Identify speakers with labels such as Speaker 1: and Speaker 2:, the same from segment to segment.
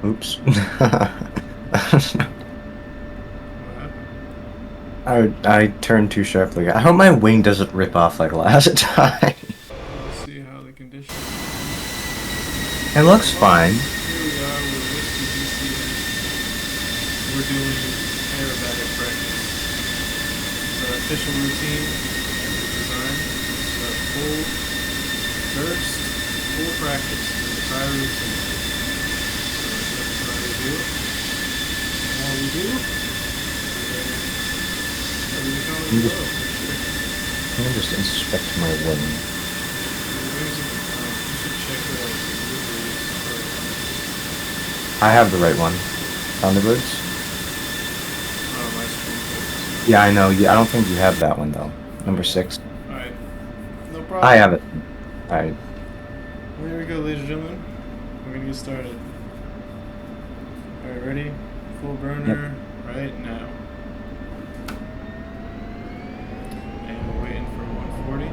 Speaker 1: Oops.
Speaker 2: What?
Speaker 1: I turned too sharply. I hope my wing doesn't rip off like last time.
Speaker 2: We'll see how the conditions are.
Speaker 1: It looks
Speaker 2: Well,
Speaker 1: fine.
Speaker 2: here we are with Whiskey DCA. We're doing aerobatic practice. It's our official routine as it's designed. It's a full burst, full practice, the entire routine. So that's why we do it. And while we do, we become a
Speaker 1: Let me
Speaker 2: pro
Speaker 1: just,
Speaker 2: for sure.
Speaker 1: let me just inspect my wing.
Speaker 2: The wings are, you should check the deliveries
Speaker 1: I have the right one. Thunderbirds?
Speaker 2: my screen focus.
Speaker 1: Yeah, I know. I don't think you have that one though. Number
Speaker 2: Okay.
Speaker 1: 6.
Speaker 2: Alright. No
Speaker 1: I
Speaker 2: problem.
Speaker 1: have it. I
Speaker 2: Well, here we go, ladies and gentlemen. We're gonna get started. Alright, ready? Full
Speaker 1: Yep.
Speaker 2: burner right now. And we're waiting for 140.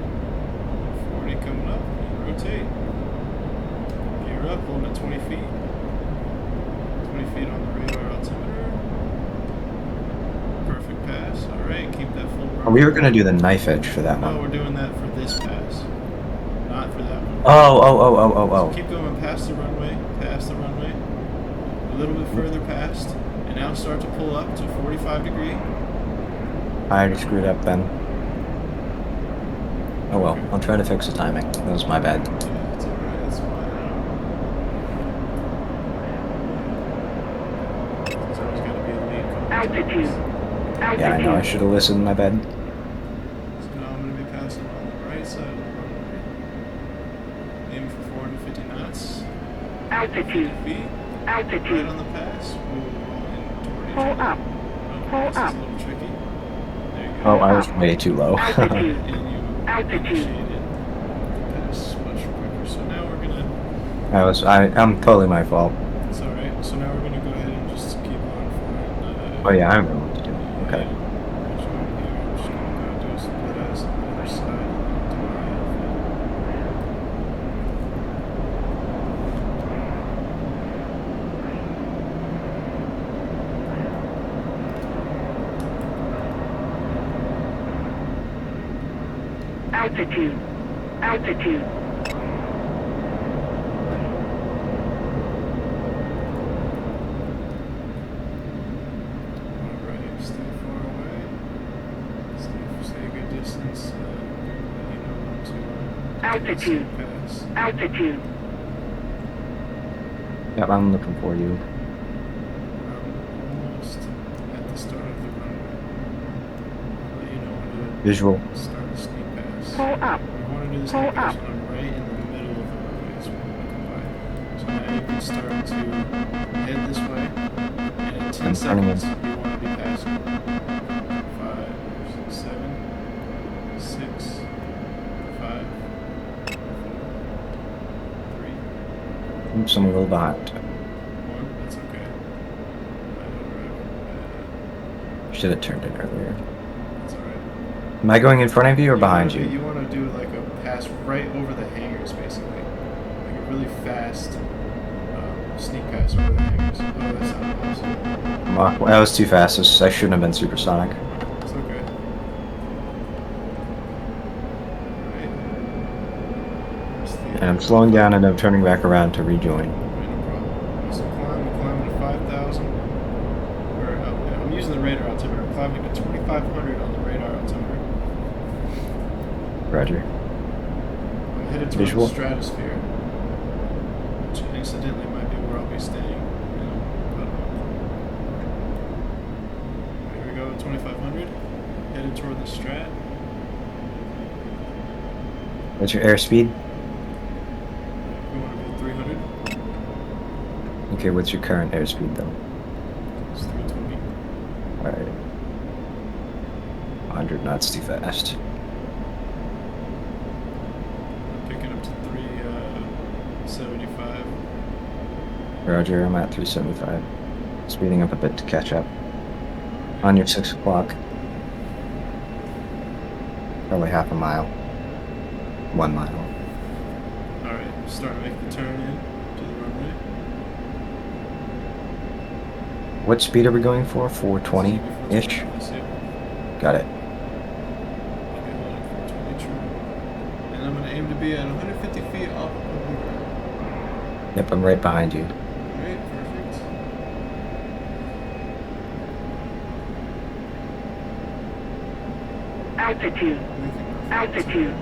Speaker 2: 140 coming up. And rotate. Gear up, holding at 20 feet. 20 feet on the radar altimeter. Perfect pass. Alright, keep that full
Speaker 1: Oh,
Speaker 2: burner
Speaker 1: we were gonna
Speaker 2: going.
Speaker 1: do the knife edge for that
Speaker 2: No,
Speaker 1: one.
Speaker 2: we're doing that for this pass, not for that one.
Speaker 1: Oh, oh, oh, oh, oh,
Speaker 2: So
Speaker 1: oh.
Speaker 2: keep going past the runway, a little bit further past, and now start to pull up to 45 degree.
Speaker 1: I already screwed up then. Oh well,
Speaker 2: Okay.
Speaker 1: I'll try to fix the timing. That was my bad.
Speaker 2: Yeah, it's alright, it's fine. There's always got to be a lead coming
Speaker 3: Altitude.
Speaker 2: towards.
Speaker 1: Yeah, I know. I
Speaker 3: Altitude.
Speaker 1: should have listened. My bad.
Speaker 2: So now I'm going to be passing on the right side of the runway. Aiming for 450 knots.
Speaker 3: Altitude.
Speaker 2: 50 feet. Right
Speaker 3: Altitude.
Speaker 2: on the pass. We'll roll in toward each
Speaker 3: Pull
Speaker 2: other.
Speaker 3: up.
Speaker 2: Okay,
Speaker 3: Pull
Speaker 2: this is
Speaker 3: up.
Speaker 2: a little tricky. There you
Speaker 1: Oh,
Speaker 2: go.
Speaker 3: Pull
Speaker 1: I
Speaker 3: up.
Speaker 1: was way too low.
Speaker 3: Altitude.
Speaker 2: And you
Speaker 3: Altitude.
Speaker 2: initiated the pass much quicker. So now we're gonna.
Speaker 1: I'm totally my fault.
Speaker 2: It's all right. So now we're gonna go ahead and just keep on flying.
Speaker 1: Oh yeah, I remember what to do.
Speaker 2: Yeah,
Speaker 1: Okay.
Speaker 2: we'll join here. I'm just gonna go do a split eyes on the other side and do my outfit.
Speaker 3: Altitude. Altitude.
Speaker 2: All right. Stay far away. Stay a good distance. You know when to
Speaker 3: Altitude.
Speaker 2: pass.
Speaker 3: Altitude.
Speaker 1: Yep, I'm looking for you.
Speaker 2: Almost at the start of the runway. I'll let you know
Speaker 1: Visual.
Speaker 2: when to start the sneak pass.
Speaker 3: Pull up.
Speaker 2: We want to do the
Speaker 3: Pull
Speaker 2: sneak pass
Speaker 3: up.
Speaker 2: when I'm right in the middle of the runway. Is when we want to come by. So now you can start to head this way, and in 10
Speaker 1: I'm turning
Speaker 2: seconds
Speaker 1: in.
Speaker 2: you want to be passing. 5, 7, 6, 5, 4, 3,
Speaker 1: Oops, I'm a little behind.
Speaker 2: 1. That's okay.
Speaker 1: Should have turned in earlier.
Speaker 2: That's alright.
Speaker 1: Am I going in front of you or
Speaker 2: You
Speaker 1: behind
Speaker 2: want to
Speaker 1: you?
Speaker 2: you want to do like a pass right over the hangars, basically, like a really fast sneak pass over the hangars. Oh, that sounded awesome.
Speaker 1: That was too fast. I shouldn't have been supersonic.
Speaker 2: It's okay. Right. That's
Speaker 1: And I'm
Speaker 2: the
Speaker 1: slowing down and I'm turning back around to rejoin.
Speaker 2: right, no problem. So climbing to 5,000. Or I'm using the radar altimeter. Climbing to 2,500 on the radar altimeter.
Speaker 1: Roger.
Speaker 2: I'm headed towards
Speaker 1: Visual.
Speaker 2: the stratosphere, which incidentally might be where I'll be staying in about a month. Here we go, 2,500. Headed toward the strat.
Speaker 1: What's your airspeed?
Speaker 2: We want to be at 300.
Speaker 1: Okay, what's your current airspeed though?
Speaker 2: It's 320.
Speaker 1: Alright. 100 knots too fast.
Speaker 2: Picking up to 375.
Speaker 1: Roger, I'm at 375. Speeding up a bit to catch up. On your 6 o'clock. Probably half a mile. 1 mile.
Speaker 2: Alright, starting to make the turn in to the runway.
Speaker 1: What speed are we going for? 420-ish?
Speaker 2: Yes, yeah.
Speaker 1: Got it.
Speaker 2: I'll be holding 420 true. And I'm going to aim to be at 150 feet off of the ground.
Speaker 1: Yep, I'm right behind you.
Speaker 2: Alright, perfect.
Speaker 3: Altitude. Altitude.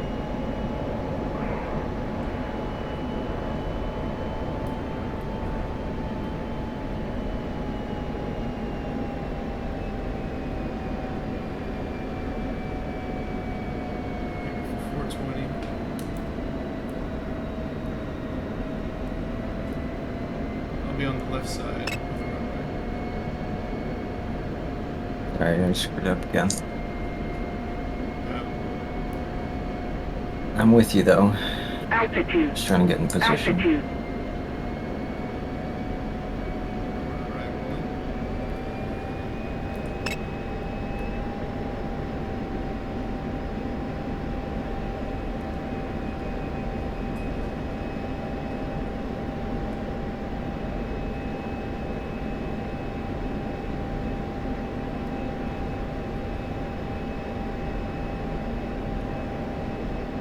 Speaker 2: I'll be on the left side of the runway.
Speaker 1: Alright, I screwed up again. I'm with you though.
Speaker 3: Altitude.
Speaker 1: Just trying to get in position.
Speaker 3: Altitude.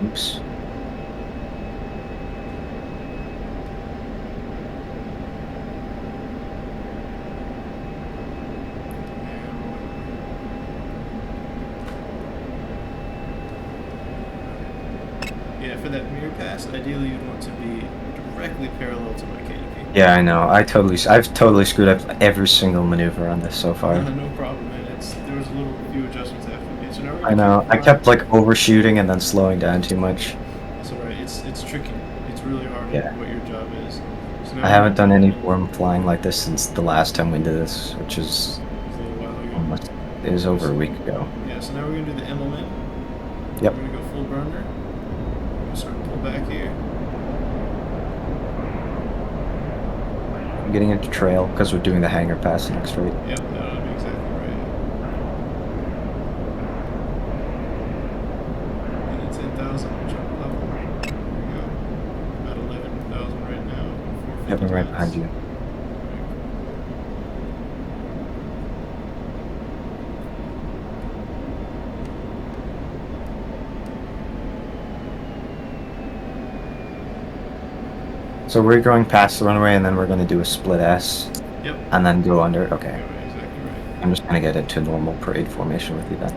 Speaker 1: Oops.
Speaker 2: Yeah, for that mirror pass, ideally you'd want to be directly parallel to my canopy.
Speaker 1: Yeah, I know. I've totally screwed up every single maneuver on this so far.
Speaker 2: No problem, man. There was a few adjustments after me. So now we're
Speaker 1: I know. I kept like overshooting and then slowing down too much.
Speaker 2: That's alright. It's tricky. It's really hard
Speaker 1: Yeah.
Speaker 2: what your job is. So now
Speaker 1: I haven't done any form flying like this since the last time we did this, which is
Speaker 2: a little while ago.
Speaker 1: almost, it was over a week ago.
Speaker 2: Yeah, so now we're gonna do the MLM.
Speaker 1: Yep.
Speaker 2: We're gonna go full burner. We're gonna start to pull back here.
Speaker 1: I'm getting into trail because we're doing the hangar pass next week.
Speaker 2: Yep, that'll be exactly right. And it's 10,000, jump level. There we go. About 11,000 right now.
Speaker 1: Yep, I'm right behind you. So we're going past the runway and then we're going to do a split S
Speaker 2: Yep.
Speaker 1: and then go under. Okay.
Speaker 2: You're right, exactly right.
Speaker 1: I'm just going to get into normal parade formation with you then.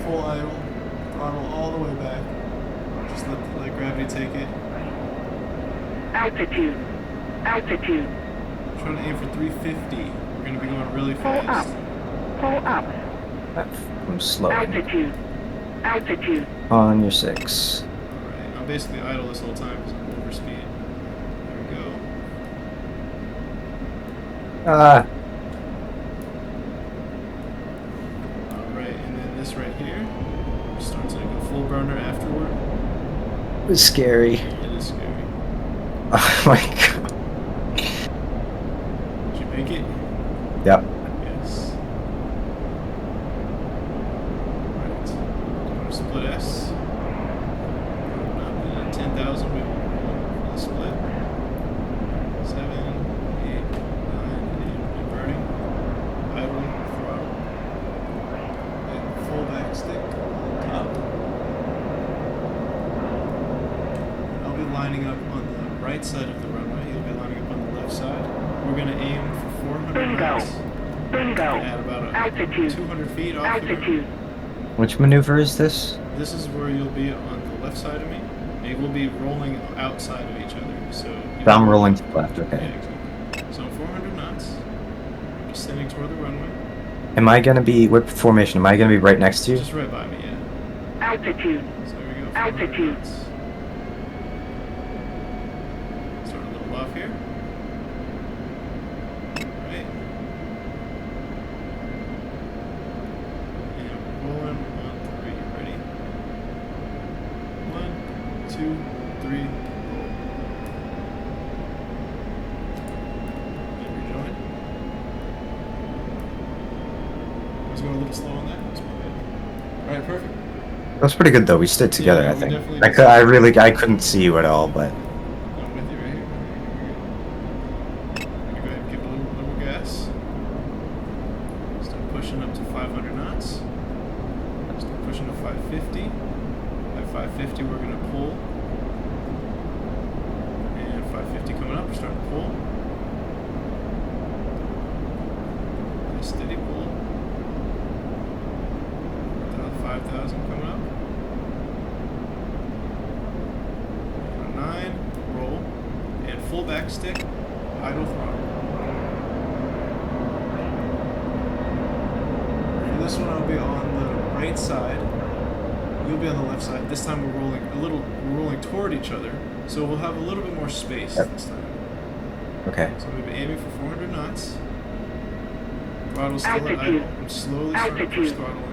Speaker 2: Full idle, throttle all the way back. Just let gravity take it.
Speaker 3: Altitude. Altitude.
Speaker 2: Trying to aim for 350. We're gonna be going really
Speaker 3: Pull up.
Speaker 2: fast.
Speaker 3: Pull up.
Speaker 1: I'm slow.
Speaker 3: Altitude. Altitude.
Speaker 1: On your 6.
Speaker 2: Alright, I'm basically idle this whole time because I'm over speed. There we go.
Speaker 1: Ah,
Speaker 2: Alright, and then this right here. We're starting to go full burner afterward.
Speaker 1: it was scary.
Speaker 2: It is scary.
Speaker 1: Oh my god.
Speaker 2: Did you make it?
Speaker 1: Yep.
Speaker 2: Yes. Right. Doing a split S. Up at 10,000 we will split. 7, 8, 9, and burning. Idle, throttle. And full back stick on top. I'll be lining up on the right side of the runway. He'll be lining up on the left side. We're going to aim for 400
Speaker 3: Bingo.
Speaker 2: knots.
Speaker 3: Bingo.
Speaker 2: At about
Speaker 3: Altitude.
Speaker 2: 200 feet off
Speaker 3: Altitude.
Speaker 1: Which maneuver is this?
Speaker 2: This is where you'll be on the left side of me. They will be rolling outside of each other. So
Speaker 1: I'm rolling to the left,
Speaker 2: Yeah,
Speaker 1: okay.
Speaker 2: exactly. So 400 knots. Just standing toward the runway.
Speaker 1: Am I gonna be, what formation? Am I gonna be right next to you?
Speaker 2: Just right by me, yeah.
Speaker 3: Altitude.
Speaker 2: So there we go. 400
Speaker 3: Altitude.
Speaker 2: knots. level off here. Right. And we're rolling on 3. Ready? 1, 2, 3, roll. And rejoin. I was going a little slow on that. That's my bad. Alright, perfect.
Speaker 1: That was pretty good though. We stayed together,
Speaker 2: Yeah,
Speaker 1: I
Speaker 2: we
Speaker 1: think.
Speaker 2: definitely
Speaker 1: I
Speaker 2: did.
Speaker 1: could, I couldn't see you at all, but
Speaker 2: I'm with you right here. Go ahead and give it a little gas. Start pushing up to 500 knots. Start pushing to 550. At 550, we're going to pull. And 550 coming up, we're starting to pull. Nice steady pull. 5,000 coming up. 9, roll, and full back stick, idle throttle. For this one, I'll be on the right side. You'll be on the left side. This time we're rolling toward each other, so we'll have a little bit more space this time.
Speaker 1: okay.
Speaker 2: So we'll be aiming for 400 knots. Throttle's still at idle.
Speaker 3: Altitude.
Speaker 2: I'm slowly starting to push
Speaker 3: Altitude.
Speaker 2: throttle in.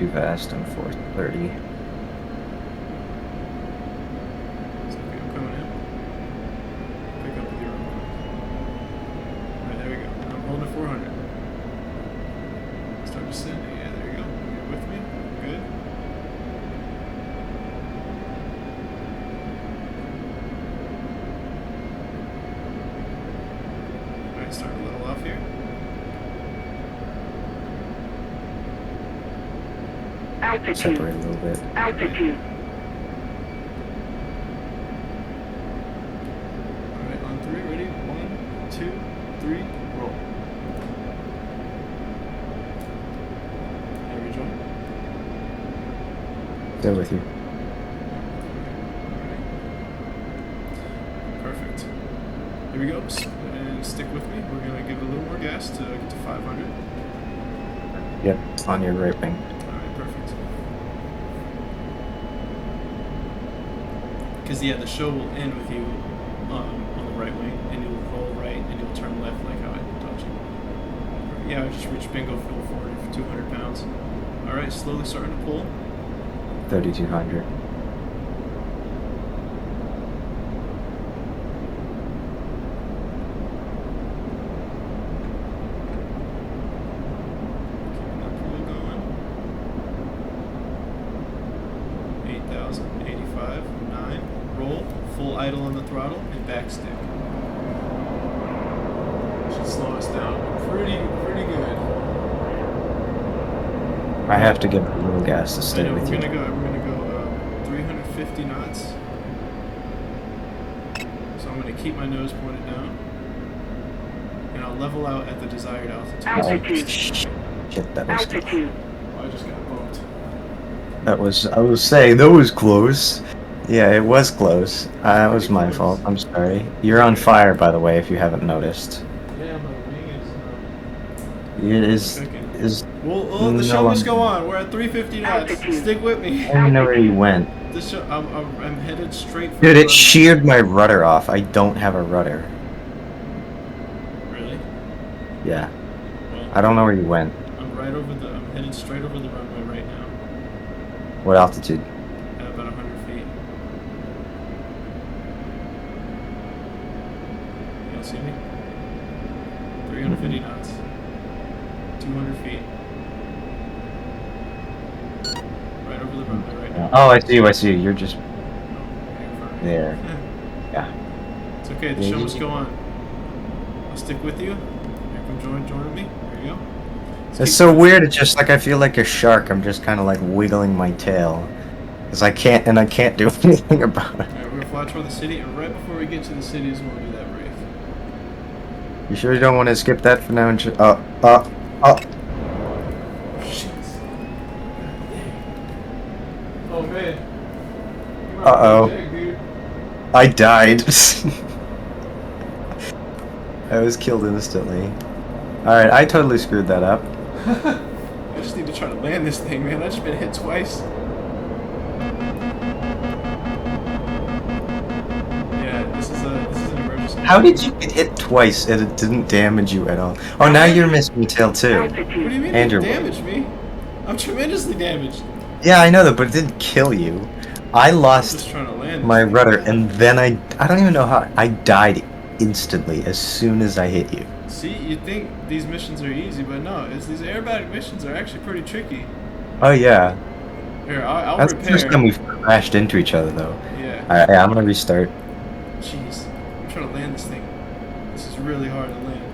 Speaker 1: Too fast on 430.
Speaker 2: It's okay, I'm coming in. Pick up with your own. Alright, there we go. I'm holding at 400. Start descending. Yeah, there you go. You're with me. Good. Alright, start a little off here.
Speaker 3: Altitude.
Speaker 1: Separate a little bit.
Speaker 3: Altitude.
Speaker 2: Alright, on 3, ready? 1, 2, 3, roll. And rejoin.
Speaker 1: Stay with you.
Speaker 2: Perfect. Here we go. And stick with me. We're going to give it a little more gas to get to 500.
Speaker 1: Yep, on your right wing.
Speaker 2: Alright, perfect. Because, yeah, the show will end with you on the right wing, and you'll roll right, and you'll turn left like how I taught you. Yeah, I just reached bingo fuel forward for 200 pounds. Alright, slowly starting to pull.
Speaker 1: 3,200.
Speaker 2: Keeping that pull going. 8,000, 85, 9. Roll, full idle on the throttle, and back stick. Should slow us down pretty good.
Speaker 1: I have to give a little gas to
Speaker 2: I
Speaker 1: stay
Speaker 2: know,
Speaker 1: with
Speaker 2: we're
Speaker 1: you.
Speaker 2: gonna go 350 knots. So I'm gonna keep my nose pointed down, and I'll level out at the desired altitude.
Speaker 3: Altitude.
Speaker 1: Shit, that was
Speaker 3: Altitude.
Speaker 2: Oh, I just got bumped.
Speaker 1: I was saying that was close. Yeah, it was close. That was my fault. I'm sorry. You're on fire, by the way, if you haven't noticed.
Speaker 2: Yeah, my wing
Speaker 1: It is
Speaker 2: cooking.
Speaker 1: is.
Speaker 2: Well, the
Speaker 1: No,
Speaker 2: show must
Speaker 1: I'm-
Speaker 2: go on. We're at 350 knots.
Speaker 3: Altitude.
Speaker 2: Stick with me.
Speaker 1: I don't even know where you went.
Speaker 2: The show. I'm headed straight for.
Speaker 1: Dude,
Speaker 2: the
Speaker 1: it
Speaker 2: run.
Speaker 1: sheared my rudder off. I don't have a rudder.
Speaker 2: Really?
Speaker 1: Yeah.
Speaker 2: Well,
Speaker 1: I don't know where you went.
Speaker 2: I'm headed straight over the runway right now.
Speaker 1: What altitude?
Speaker 2: At about 100 feet. You don't see me? 350 knots. 200 feet. Right over the runway right now.
Speaker 1: Oh, I see you. I see you. You're just
Speaker 2: Oh, right in front of me.
Speaker 1: there. Yeah.
Speaker 2: It's okay, the
Speaker 1: Yeah,
Speaker 2: show
Speaker 1: you-
Speaker 2: must go on. I'll stick with you. Here come join me. There you go. Let's
Speaker 1: It's
Speaker 2: keep
Speaker 1: so
Speaker 2: going.
Speaker 1: weird. It's just like I feel like a shark. I'm just kind of like wiggling my tail, cause I can't do anything about it.
Speaker 2: Alright, we're gonna fly toward the city, and right before we get to the city is when we'll do that brake.
Speaker 1: You sure you don't want to skip that for now? And
Speaker 2: Oh shit. Oh man. You might
Speaker 1: Uh-oh.
Speaker 2: be big, dude.
Speaker 1: I died. I was killed instantly. Alright, I totally screwed that up.
Speaker 2: I just need to try to land this thing, man. I've just been hit twice. is an emergency.
Speaker 1: How did you get hit twice and it didn't damage you at all? Oh, now you're missing your tail too.
Speaker 2: What do you
Speaker 3: Altitude.
Speaker 2: mean
Speaker 1: And
Speaker 2: it
Speaker 1: your
Speaker 2: damaged me? I'm tremendously damaged.
Speaker 1: Yeah, I know that, but it didn't kill you. I
Speaker 2: I'm
Speaker 1: lost
Speaker 2: just trying to land this
Speaker 1: my
Speaker 2: thing.
Speaker 1: rudder, and then I don't even know how I died instantly as soon as I hit you.
Speaker 2: See, you think these missions are easy, but no, these aerobatic missions are actually pretty tricky.
Speaker 1: Oh yeah,
Speaker 2: Here, I'll
Speaker 1: that's the first
Speaker 2: repair.
Speaker 1: time we've crashed into each other though.
Speaker 2: Yeah.
Speaker 1: Alright, yeah, I'm gonna restart.
Speaker 2: Jeez, I'm trying to land this thing. This is really hard to land.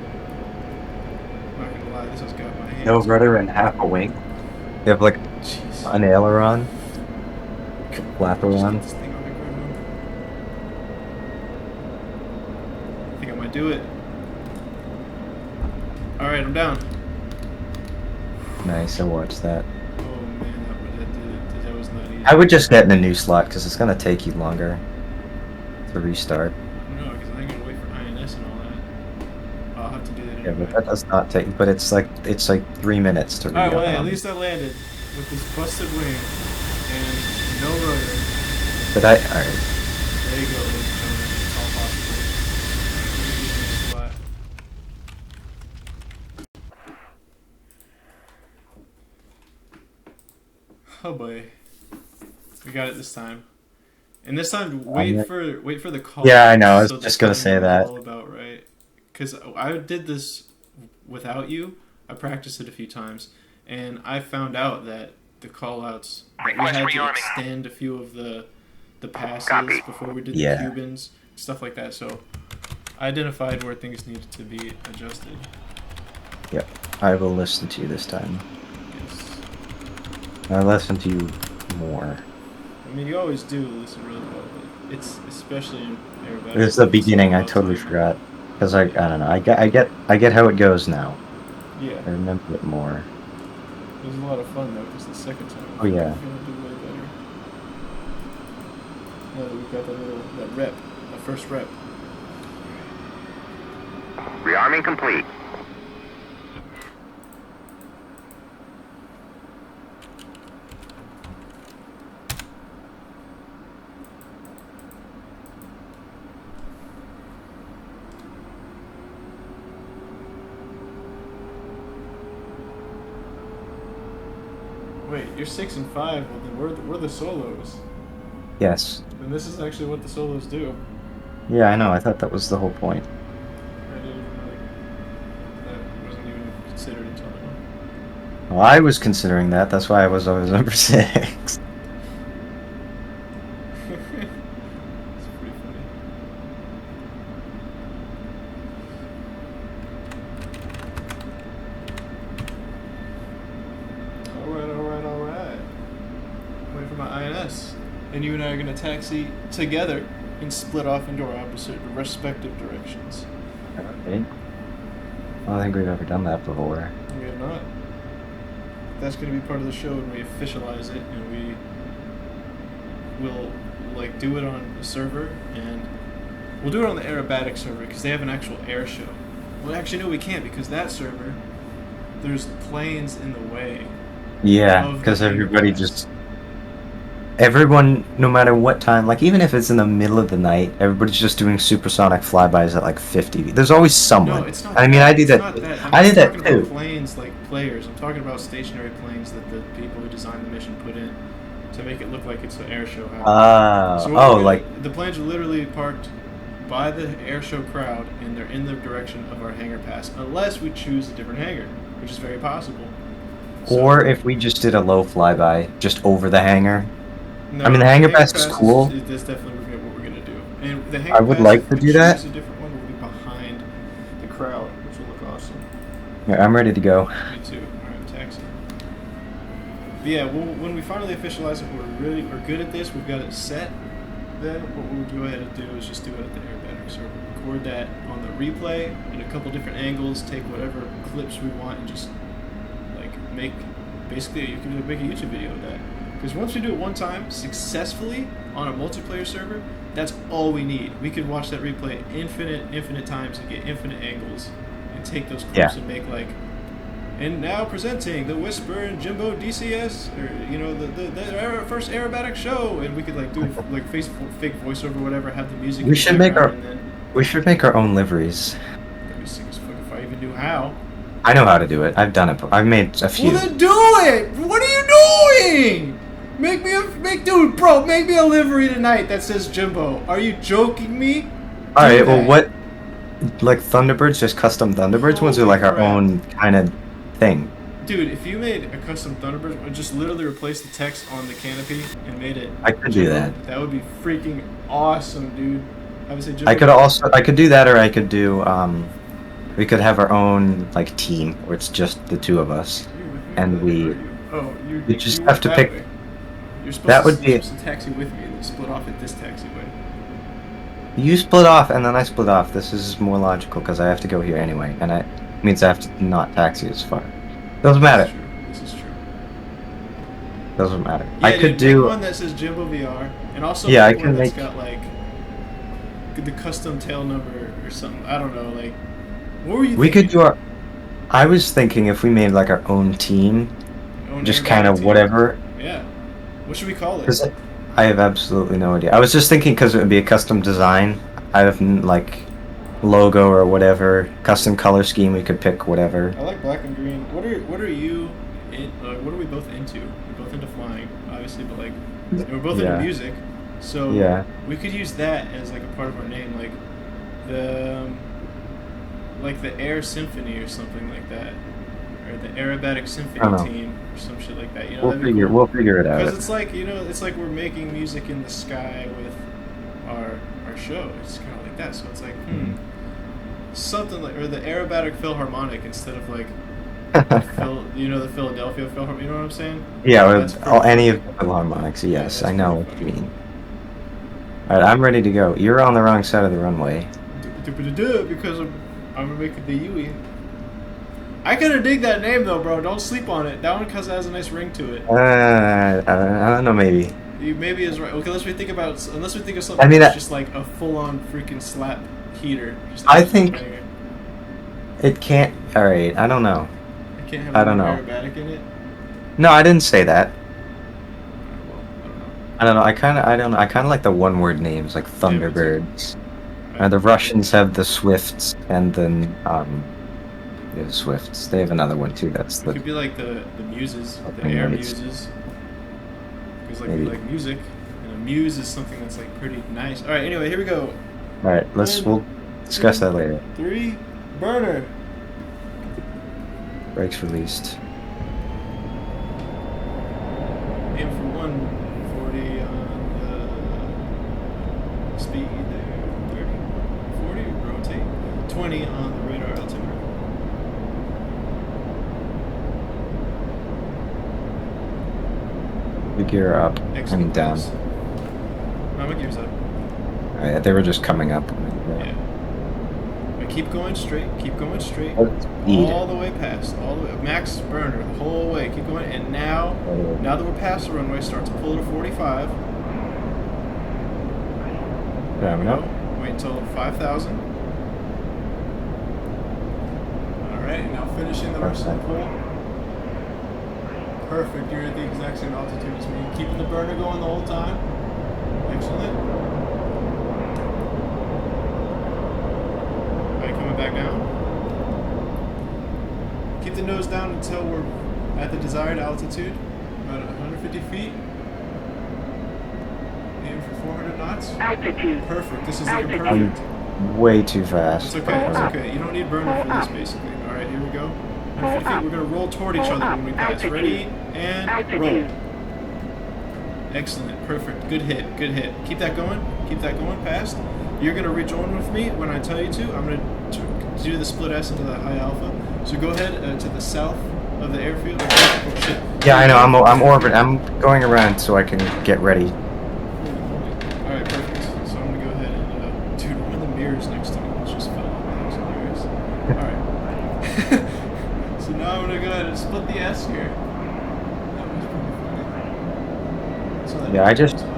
Speaker 2: I'm not gonna lie, this has got my hands.
Speaker 1: No rudder and half a wing. You have like
Speaker 2: Jeez.
Speaker 1: an aileron, flap
Speaker 2: Just get
Speaker 1: around.
Speaker 2: this thing on the ground. I think I might do it. Alright, I'm down.
Speaker 1: Nice, I watched that.
Speaker 2: Oh man, that was not easy.
Speaker 1: I would just get in a new slot because it's gonna take you longer to restart.
Speaker 2: No, because I ain't gonna wait for INS and all that. I'll have to do that
Speaker 1: Yeah,
Speaker 2: anyway.
Speaker 1: but that does not take. But it's like 3 minutes to
Speaker 2: Alright, well,
Speaker 1: re-up.
Speaker 2: hey, at least I landed with this busted wing and no rudder.
Speaker 1: But alright.
Speaker 2: There you go, ladies and gentlemen. It's all possible. Flat. Oh boy, we got it this time. And this time, wait for the call.
Speaker 1: Yeah, I know. I was
Speaker 2: so
Speaker 1: just
Speaker 2: that
Speaker 1: gonna
Speaker 2: you
Speaker 1: say
Speaker 2: know what
Speaker 1: that.
Speaker 2: it's all about, right? Because I did this without you. I practiced it a few times, and I found out that the call-outs we had to extend a few of the passes before we did the Cubans, stuff like that. So I identified where things needed to be adjusted.
Speaker 1: Yep, I will listen to you this time.
Speaker 2: Yes.
Speaker 1: I listen to you more.
Speaker 2: I mean, you always do listen really well, but it's especially in Aerobatic.
Speaker 1: It's the beginning. I totally forgot because I don't know. I get how it goes now.
Speaker 2: Yeah.
Speaker 1: I remember it more.
Speaker 2: It was a lot of fun though, because the second time
Speaker 1: Oh, yeah.
Speaker 2: we're gonna do way better. Now that we've got that rep, that first rep.
Speaker 4: Rearming complete.
Speaker 2: Wait, you're 6 and 5. Well, then we're the solos.
Speaker 1: Yes.
Speaker 2: And this is actually what the solos do.
Speaker 1: Yeah, I know. I thought that was the whole point.
Speaker 2: I didn't even like that wasn't even considered until now.
Speaker 1: Well, I was considering that. That's why I was always number 6.
Speaker 2: It's pretty funny. Alright. Wait for my INS. And you and I are gonna taxi together and split off into our opposite respective directions.
Speaker 1: Okay. I don't think we've ever done that before.
Speaker 2: We have not. That's gonna be part of the show when we officialize it, and we will like do it on a server, and we'll do it on the Aerobatic server because they have an actual air show. Well, actually, no, we can't because that server, there's planes in the way.
Speaker 1: Yeah,
Speaker 2: Of
Speaker 1: because
Speaker 2: the
Speaker 1: everybody
Speaker 2: Aerobatic.
Speaker 1: just... Everyone, no matter what time, like even if it's in the middle of the night, everybody's just doing supersonic flybys at like 50. There's always someone.
Speaker 2: No, it's not.
Speaker 1: I mean,
Speaker 2: that.
Speaker 1: I do
Speaker 2: It's
Speaker 1: that.
Speaker 2: not that. I'm
Speaker 1: I did
Speaker 2: talking
Speaker 1: that too.
Speaker 2: about planes like players. I'm talking about stationary planes that the people who designed the mission put in to make it look like it's an air show. So what we're gonna-
Speaker 1: like
Speaker 2: the planes are literally parked by the air show crowd, and they're in the direction of our hangar pass, unless we choose a different hangar, which is very possible.
Speaker 1: or if we just did a low flyby just over the hangar.
Speaker 2: No,
Speaker 1: I mean, the hangar pass is cool.
Speaker 2: That's definitely what we're gonna do. And the hangar
Speaker 1: I would
Speaker 2: pass,
Speaker 1: like
Speaker 2: if
Speaker 1: to
Speaker 2: we
Speaker 1: do that.
Speaker 2: choose a different one, will be behind the crowd, which will look awesome.
Speaker 1: Yeah, I'm ready to go.
Speaker 2: Me too. Alright, taxi. But yeah, when we finally officialize it, we're good at this, we've got it set, then what we'll go ahead and do is just do it at the Aerobatic server. Record that on the replay in a couple different angles, take whatever clips we want, and just like basically you can make a YouTube video of that. Because once we do it one time successfully on a multiplayer server, that's all we need. We could watch that replay infinite times and get infinite angles and take those clips
Speaker 1: Yeah.
Speaker 2: and make like And now presenting the Whisper and Jimbo DCS, or you know the first aerobatic show, and we could like do like fake voiceover, or whatever. Have the music.
Speaker 1: We
Speaker 2: in the
Speaker 1: should make
Speaker 2: background,
Speaker 1: our
Speaker 2: and then
Speaker 1: we should make our own liveries.
Speaker 2: that'd be sick as fuck if I even knew how.
Speaker 1: I know how to do it. I've done it. I've made a few.
Speaker 2: Well then do it! What are you doing? Make me a livery tonight that says Jimbo. Are you joking me?
Speaker 1: All
Speaker 2: Do
Speaker 1: right. Well,
Speaker 2: that.
Speaker 1: what? Like Thunderbirds, just custom Thunderbirds ones, are like our
Speaker 2: Holy crap.
Speaker 1: own kind of thing.
Speaker 2: Dude, if you made a custom Thunderbird, or just literally replace the text on the canopy and made it
Speaker 1: I could do
Speaker 2: Jimbo,
Speaker 1: that.
Speaker 2: that would be freaking awesome, dude. I would say Jimbo.
Speaker 1: I could do that, or I could do we could have our own like team where it's just the two of us, and we you just have to pick.
Speaker 2: Way. You're supposed
Speaker 1: That
Speaker 2: to,
Speaker 1: would be-
Speaker 2: you're supposed to taxi with me and then split off at this taxiway.
Speaker 1: You split off, and then I split off. This is more logical because I have to go here anyway, and it means I have to not taxi as far. Doesn't matter.
Speaker 2: This is true.
Speaker 1: Doesn't matter.
Speaker 2: Yeah,
Speaker 1: I could
Speaker 2: dude,
Speaker 1: do.
Speaker 2: make one that says Jimbo VR, and also
Speaker 1: Yeah, I
Speaker 2: make
Speaker 1: can
Speaker 2: one that's
Speaker 1: make-
Speaker 2: got like the custom tail number or something. I don't know. Like, what were you?
Speaker 1: We could
Speaker 2: thinking?
Speaker 1: do our. I was thinking if we made like our own team,
Speaker 2: Own
Speaker 1: just
Speaker 2: aerobatic
Speaker 1: kind of
Speaker 2: team.
Speaker 1: whatever.
Speaker 2: Yeah. What should we call it?
Speaker 1: Because I have absolutely no idea. I was just thinking because it would be a custom design. I have like logo or whatever, custom color scheme. We could pick whatever.
Speaker 2: I like black and green. What are you? What are we both into? We're both into flying, obviously, but like we're both
Speaker 1: Yeah.
Speaker 2: into music. So
Speaker 1: Yeah.
Speaker 2: we could use that as like a part of our name, like the Air Symphony or something like that, or the Aerobatic
Speaker 1: I
Speaker 2: Symphony
Speaker 1: don't know.
Speaker 2: team or some shit like that. You know,
Speaker 1: We'll
Speaker 2: that'd be
Speaker 1: figure.
Speaker 2: cool.
Speaker 1: We'll figure it
Speaker 2: Because
Speaker 1: out.
Speaker 2: it's like it's like we're making music in the sky with our show. It's kind of like that. So it's like something like, or the Aerobatic Philharmonic instead of like the Philadelphia Philharmonic. You know what I'm saying?
Speaker 1: Yeah, or
Speaker 2: That's pretty
Speaker 1: any
Speaker 2: funny.
Speaker 1: of the harmonics. Yes,
Speaker 2: that's
Speaker 1: I know
Speaker 2: pretty
Speaker 1: what you
Speaker 2: funny.
Speaker 1: mean. All right, I'm ready to go. You're on the wrong side of the runway.
Speaker 2: Because I'm gonna make it the Yui. I kinda dig that name though, bro. Don't sleep on it. That one because it has a nice ring to it.
Speaker 1: I don't know. Maybe.
Speaker 2: You maybe is right. Okay, unless we think of something
Speaker 1: I mean,
Speaker 2: that's
Speaker 1: that-
Speaker 2: just like a full-on freaking slap heater. Just
Speaker 1: I
Speaker 2: absolute
Speaker 1: think-
Speaker 2: banger.
Speaker 1: It can't. All right. I don't know.
Speaker 2: It can't have
Speaker 1: I don't
Speaker 2: the
Speaker 1: know.
Speaker 2: Aerobatic in it.
Speaker 1: No, I didn't say that.
Speaker 2: Well, I don't know.
Speaker 1: I don't know. I don't know. I kind of like the one-word names, like Thunderbirds. The Russians have the Swifts, and then the Swifts. They have another one too. That's
Speaker 2: It
Speaker 1: the.
Speaker 2: could be like the Muses, the
Speaker 1: Something
Speaker 2: Air
Speaker 1: like it's-
Speaker 2: Muses. Because like we
Speaker 1: maybe.
Speaker 2: like music, and a muse is something that's like pretty nice. All right. Anyway, here we go.
Speaker 1: All right. We'll discuss that later.
Speaker 2: 3, burner.
Speaker 1: Brakes released.
Speaker 2: Aim for 140 on the speed there. 30, 40, rotate. 20 on the radar altimeter.
Speaker 1: The gear up. I
Speaker 2: Excellent.
Speaker 1: mean down.
Speaker 2: No, my gear's up.
Speaker 1: All right, they were just coming up.
Speaker 2: Yeah. But keep going straight. Keep going straight.
Speaker 1: Speed.
Speaker 2: All the way past. All the way. Max burner the whole way. Keep going. And now that we're past the runway, start to pull to 45.
Speaker 1: Coming up.
Speaker 2: Wait until 5,000. Alright, now finishing the rest of the pull. Perfect, you're at the exact same altitude as me. Keeping the burner going the whole time. Excellent. Alright, coming back down. Keep the nose down until we're at the desired altitude, about 150 feet. Aim for 400 knots.
Speaker 3: Altitude.
Speaker 2: Perfect, this is
Speaker 3: Altitude.
Speaker 2: looking perfect.
Speaker 1: Way too fast.
Speaker 2: It's okay, it's okay. You don't need burner for this, basically. Alright, here we go. 150 feet, we're going to roll toward each other when we pass. Ready, and roll. Excellent, perfect. Good hit, good hit. Keep that going, past. You're going to rejoin with me when I tell you to. I'm going to do the split S into the high alpha. So go ahead to the south of the airfield. Oh, shit.
Speaker 1: Yeah, I know. I'm orbiting. I'm going around so I can get ready.
Speaker 2: Alright, perfect. So I'm gonna go ahead and, dude, one of the mirrors next to me just fell off. That was hilarious. Alright. So now I'm gonna go ahead and split the S here. That was pretty funny. So that
Speaker 1: Yeah, I just-
Speaker 2: was funny.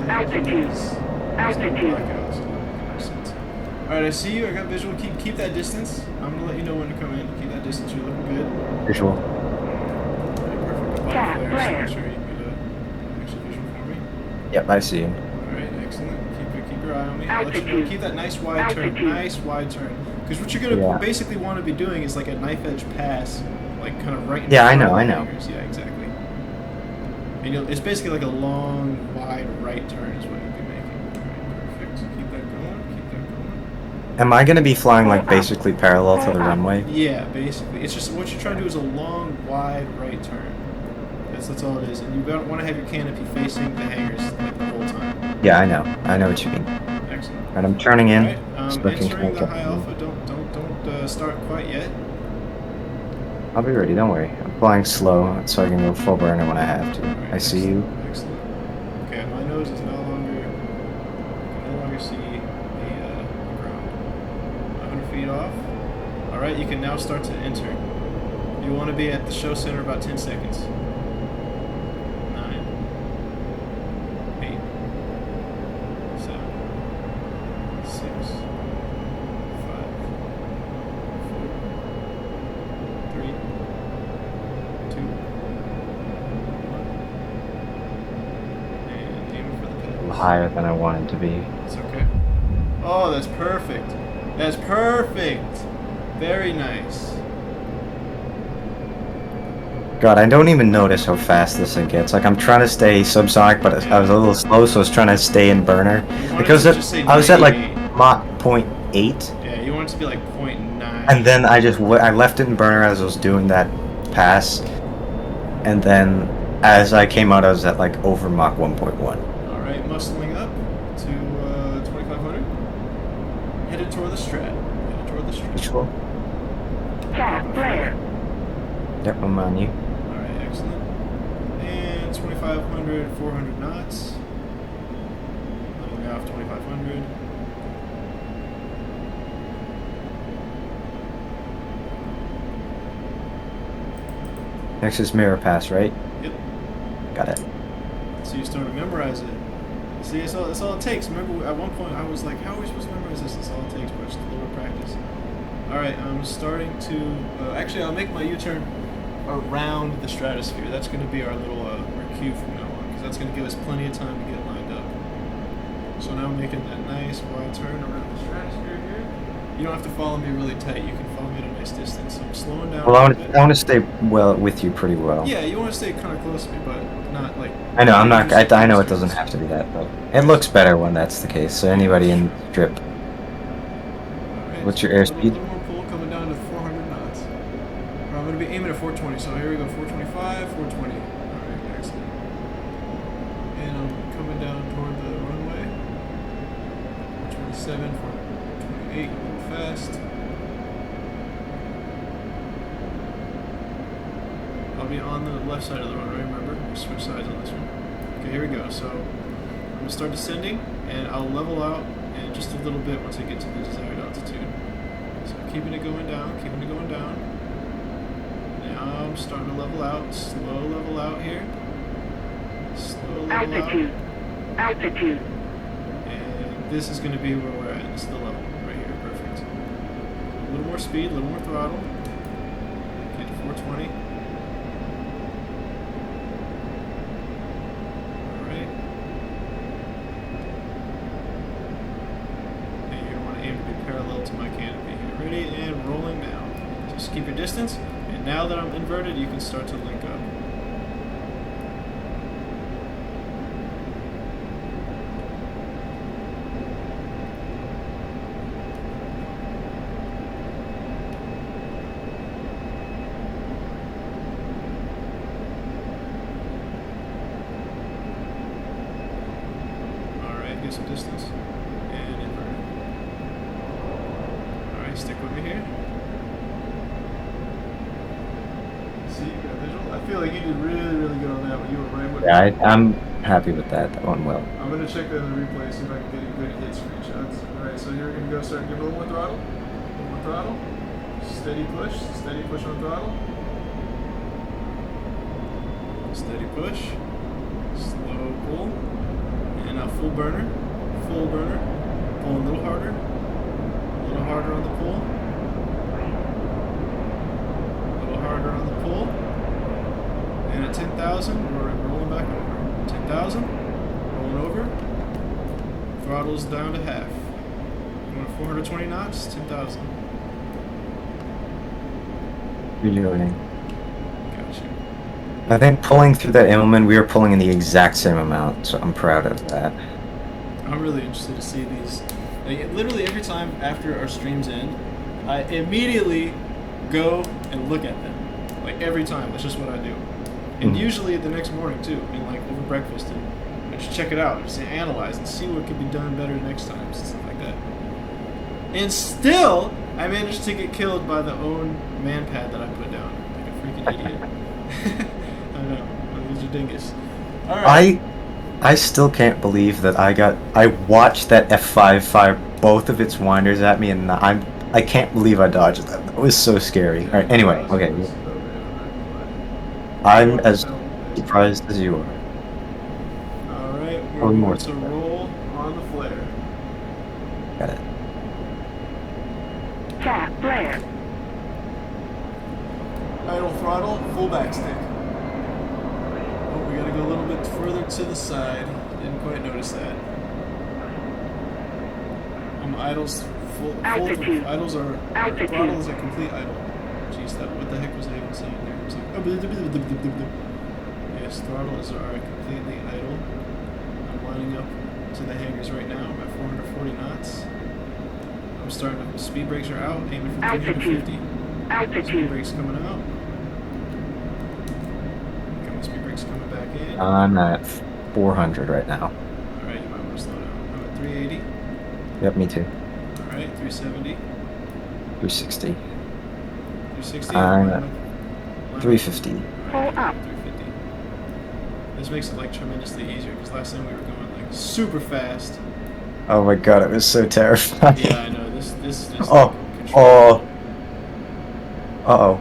Speaker 3: Altitude. Altitude.
Speaker 2: Blackout, so that makes sense. Alright, I see you. I got visual. Keep that distance. I'm gonna let you know when to come in. Keep that distance. You're looking good.
Speaker 1: Visual.
Speaker 2: Alright, perfect. Apply
Speaker 3: Flat
Speaker 2: flare.
Speaker 3: flare.
Speaker 2: Make sure you get extra visual for me.
Speaker 1: Yep, I see him.
Speaker 2: Alright, excellent. Keep your eye on me. I'll let you know.
Speaker 3: Altitude.
Speaker 2: Keep that nice wide turn.
Speaker 3: Altitude.
Speaker 2: Nice wide turn. Because what you're gonna
Speaker 1: Yeah.
Speaker 2: basically want to be doing is like a knife edge pass, like kind of right in
Speaker 1: Yeah, I
Speaker 2: front
Speaker 1: know,
Speaker 2: of
Speaker 1: I
Speaker 2: the
Speaker 1: know.
Speaker 2: hangers. Yeah, exactly. And it's basically like a long, wide right turn is what you'll be making. Alright, perfect. Keep that going. Keep that going.
Speaker 1: Am I gonna be flying like basically parallel to the runway?
Speaker 2: Yeah, basically. It's just what you're trying to do is a long, wide right turn. That's all it is. And you want to have your canopy facing the hangars like the whole time.
Speaker 1: Yeah, I know. I know what you mean.
Speaker 2: Excellent.
Speaker 1: Alright, I'm turning in.
Speaker 2: Alright,
Speaker 1: Just looking to
Speaker 2: entering
Speaker 1: make
Speaker 2: the
Speaker 1: up.
Speaker 2: high alpha. Don't start quite yet.
Speaker 1: I'll be ready, don't worry. I'm flying slow so I can go full burner when I have to.
Speaker 2: Alright,
Speaker 1: I see you.
Speaker 2: Excellent. Okay, my nose is no longer see the ground. 100 feet off. Alright, you can now start to enter. You want to be at the show center about 10 seconds. 9, 8, 7, 6, 5, 4, 3, 2, 1. And aiming for the
Speaker 1: A
Speaker 2: pedals.
Speaker 1: little higher than I wanted to be.
Speaker 2: It's okay. Oh, that's perfect. That's perfect. Very nice.
Speaker 1: God, I don't even notice how fast this thing gets. Like, I'm trying to stay subsonic, but I was a little slow, so I was trying to stay in burner.
Speaker 2: You want
Speaker 1: Because
Speaker 2: it to just say
Speaker 1: I was at like
Speaker 2: 98.
Speaker 1: Mach 0.8,
Speaker 2: Yeah, you want it to be like 0.9.
Speaker 1: and then I left it in burner as I was doing that pass, and then as I came out, I was at like over Mach 1.1.
Speaker 2: Alright, muscling up to 2500. Headed toward the strat. Headed toward the strat.
Speaker 1: Visual.
Speaker 3: Flat flare.
Speaker 1: Yep, I'm on you.
Speaker 2: Alright, excellent. And 2500, 400 knots. Leveling off 2500.
Speaker 1: Next is mirror pass, right?
Speaker 2: Yep.
Speaker 1: Got it.
Speaker 2: So you start to memorize it. See, that's all it takes. Remember, at one point I was like, how are we supposed to memorize this? That's all it takes, but just a little practice. Alright, I'm starting to... actually, I'll make my U-turn around the stratosphere. That's going to be our little our cue from now on, because that's going to give us plenty of time to get lined up. So now I'm making that nice wide turn around the stratosphere here. You don't have to follow me really tight. You can follow me at a nice distance. So I'm slowing down
Speaker 1: Well,
Speaker 2: a little bit.
Speaker 1: I want to stay well with you pretty well.
Speaker 2: Yeah, you want to stay kind of close to me, but not like...
Speaker 1: I know, I'm not. I know it
Speaker 2: dangerous.
Speaker 1: doesn't have to be that, but it looks better when that's the case. So anybody in strip,
Speaker 2: Alright,
Speaker 1: what's
Speaker 2: so
Speaker 1: your
Speaker 2: a little
Speaker 1: airspeed?
Speaker 2: more pull coming down to 400 knots. I'm going to be aiming at 420, so here we go, 425, 420. Alright, excellent. And I'm coming down toward the runway. 427, 428, moving fast. I'll be on the left side of the runway, remember? We'll switch sides on this one. Okay, here we go. So I'm going to start descending, and I'll level out in just a little bit once I get to the desired altitude. So keeping it going down, keeping it going down. Now I'm starting to level out, slow level out here. Slow level
Speaker 3: Altitude.
Speaker 2: out.
Speaker 3: Altitude.
Speaker 2: And this is going to be where we're at. This is the level right here. Perfect. A little more speed, a little more throttle. Get to 420. Alright. And you're going to want to aim to be parallel to my canopy here. Ready and rolling now. Just keep your distance. And now that I'm inverted, you can start to link up. Alright, get some distance. And invert. Alright, stick with me here. See, you got visual? I feel like you did really, really good on that one. You were right with
Speaker 1: Yeah, I'm happy with that. That went well.
Speaker 2: I'm going to check that in the replay, see if I can get a good hit screenshots. Alright, so you're going to go start giving a little more throttle. A little more throttle. Steady push on throttle. Steady push. Slow pull. And now full burner. Full burner. Pull a little harder. little harder on the pull. A little harder on the pull. And at 10,000, we're rolling back over. 10,000, rolling over. Throttle's down to half. Going to 420 knots, 10,000.
Speaker 1: Reloading.
Speaker 2: Gotcha.
Speaker 1: I think pulling through that Immelman, we were pulling in the exact same amount, so I'm proud of that.
Speaker 2: I'm really interested to see these. Like, literally every time after our streams end, I immediately go and look at them. Like every time, that's just what I do. And usually the next morning too, and like over breakfast, and I just check it out, just analyze and see what could be done better next time, and stuff like that. And still, I managed to get killed by the own man pad that I put down, like a freaking idiot. I know, these are dingus. All right.
Speaker 1: I still can't believe that I watched that F5 fire both of its winders at me, and I can't believe I dodged that. That was so scary. All right, anyway, okay. I'm as surprised as you are.
Speaker 2: All right, we're
Speaker 1: One more
Speaker 2: going to roll on the flare.
Speaker 1: Got it.
Speaker 3: Cap flare.
Speaker 2: Idle throttle, full back stick. Oh, we gotta go a little bit further to the side. Didn't quite notice that. Idles full
Speaker 3: Altitude.
Speaker 2: idles are
Speaker 3: Altitude.
Speaker 2: throttle is a complete idle. Jeez, what the heck was I even saying there? It was like, oh, yes, throttles are completely idle. I'm lining up to the hangars right now. I'm at 440 knots. I'm starting to, speed brakes are out, aiming for 350. Speed
Speaker 3: Altitude.
Speaker 2: brakes coming out. Okay, speed brakes coming back in.
Speaker 1: I'm at 400 right now.
Speaker 2: Alright, you might want to slow down. I'm at 380.
Speaker 1: Yep, me too.
Speaker 2: Alright, 370.
Speaker 1: 360.
Speaker 2: 360.
Speaker 1: I'm at 350.
Speaker 3: Pull up.
Speaker 2: 350. This makes it like tremendously easier because last time we were going like super fast.
Speaker 1: Oh my god, it was so terrifying.
Speaker 2: Yeah, I know. This is just
Speaker 1: Oh,
Speaker 2: like control.
Speaker 1: Uh-oh.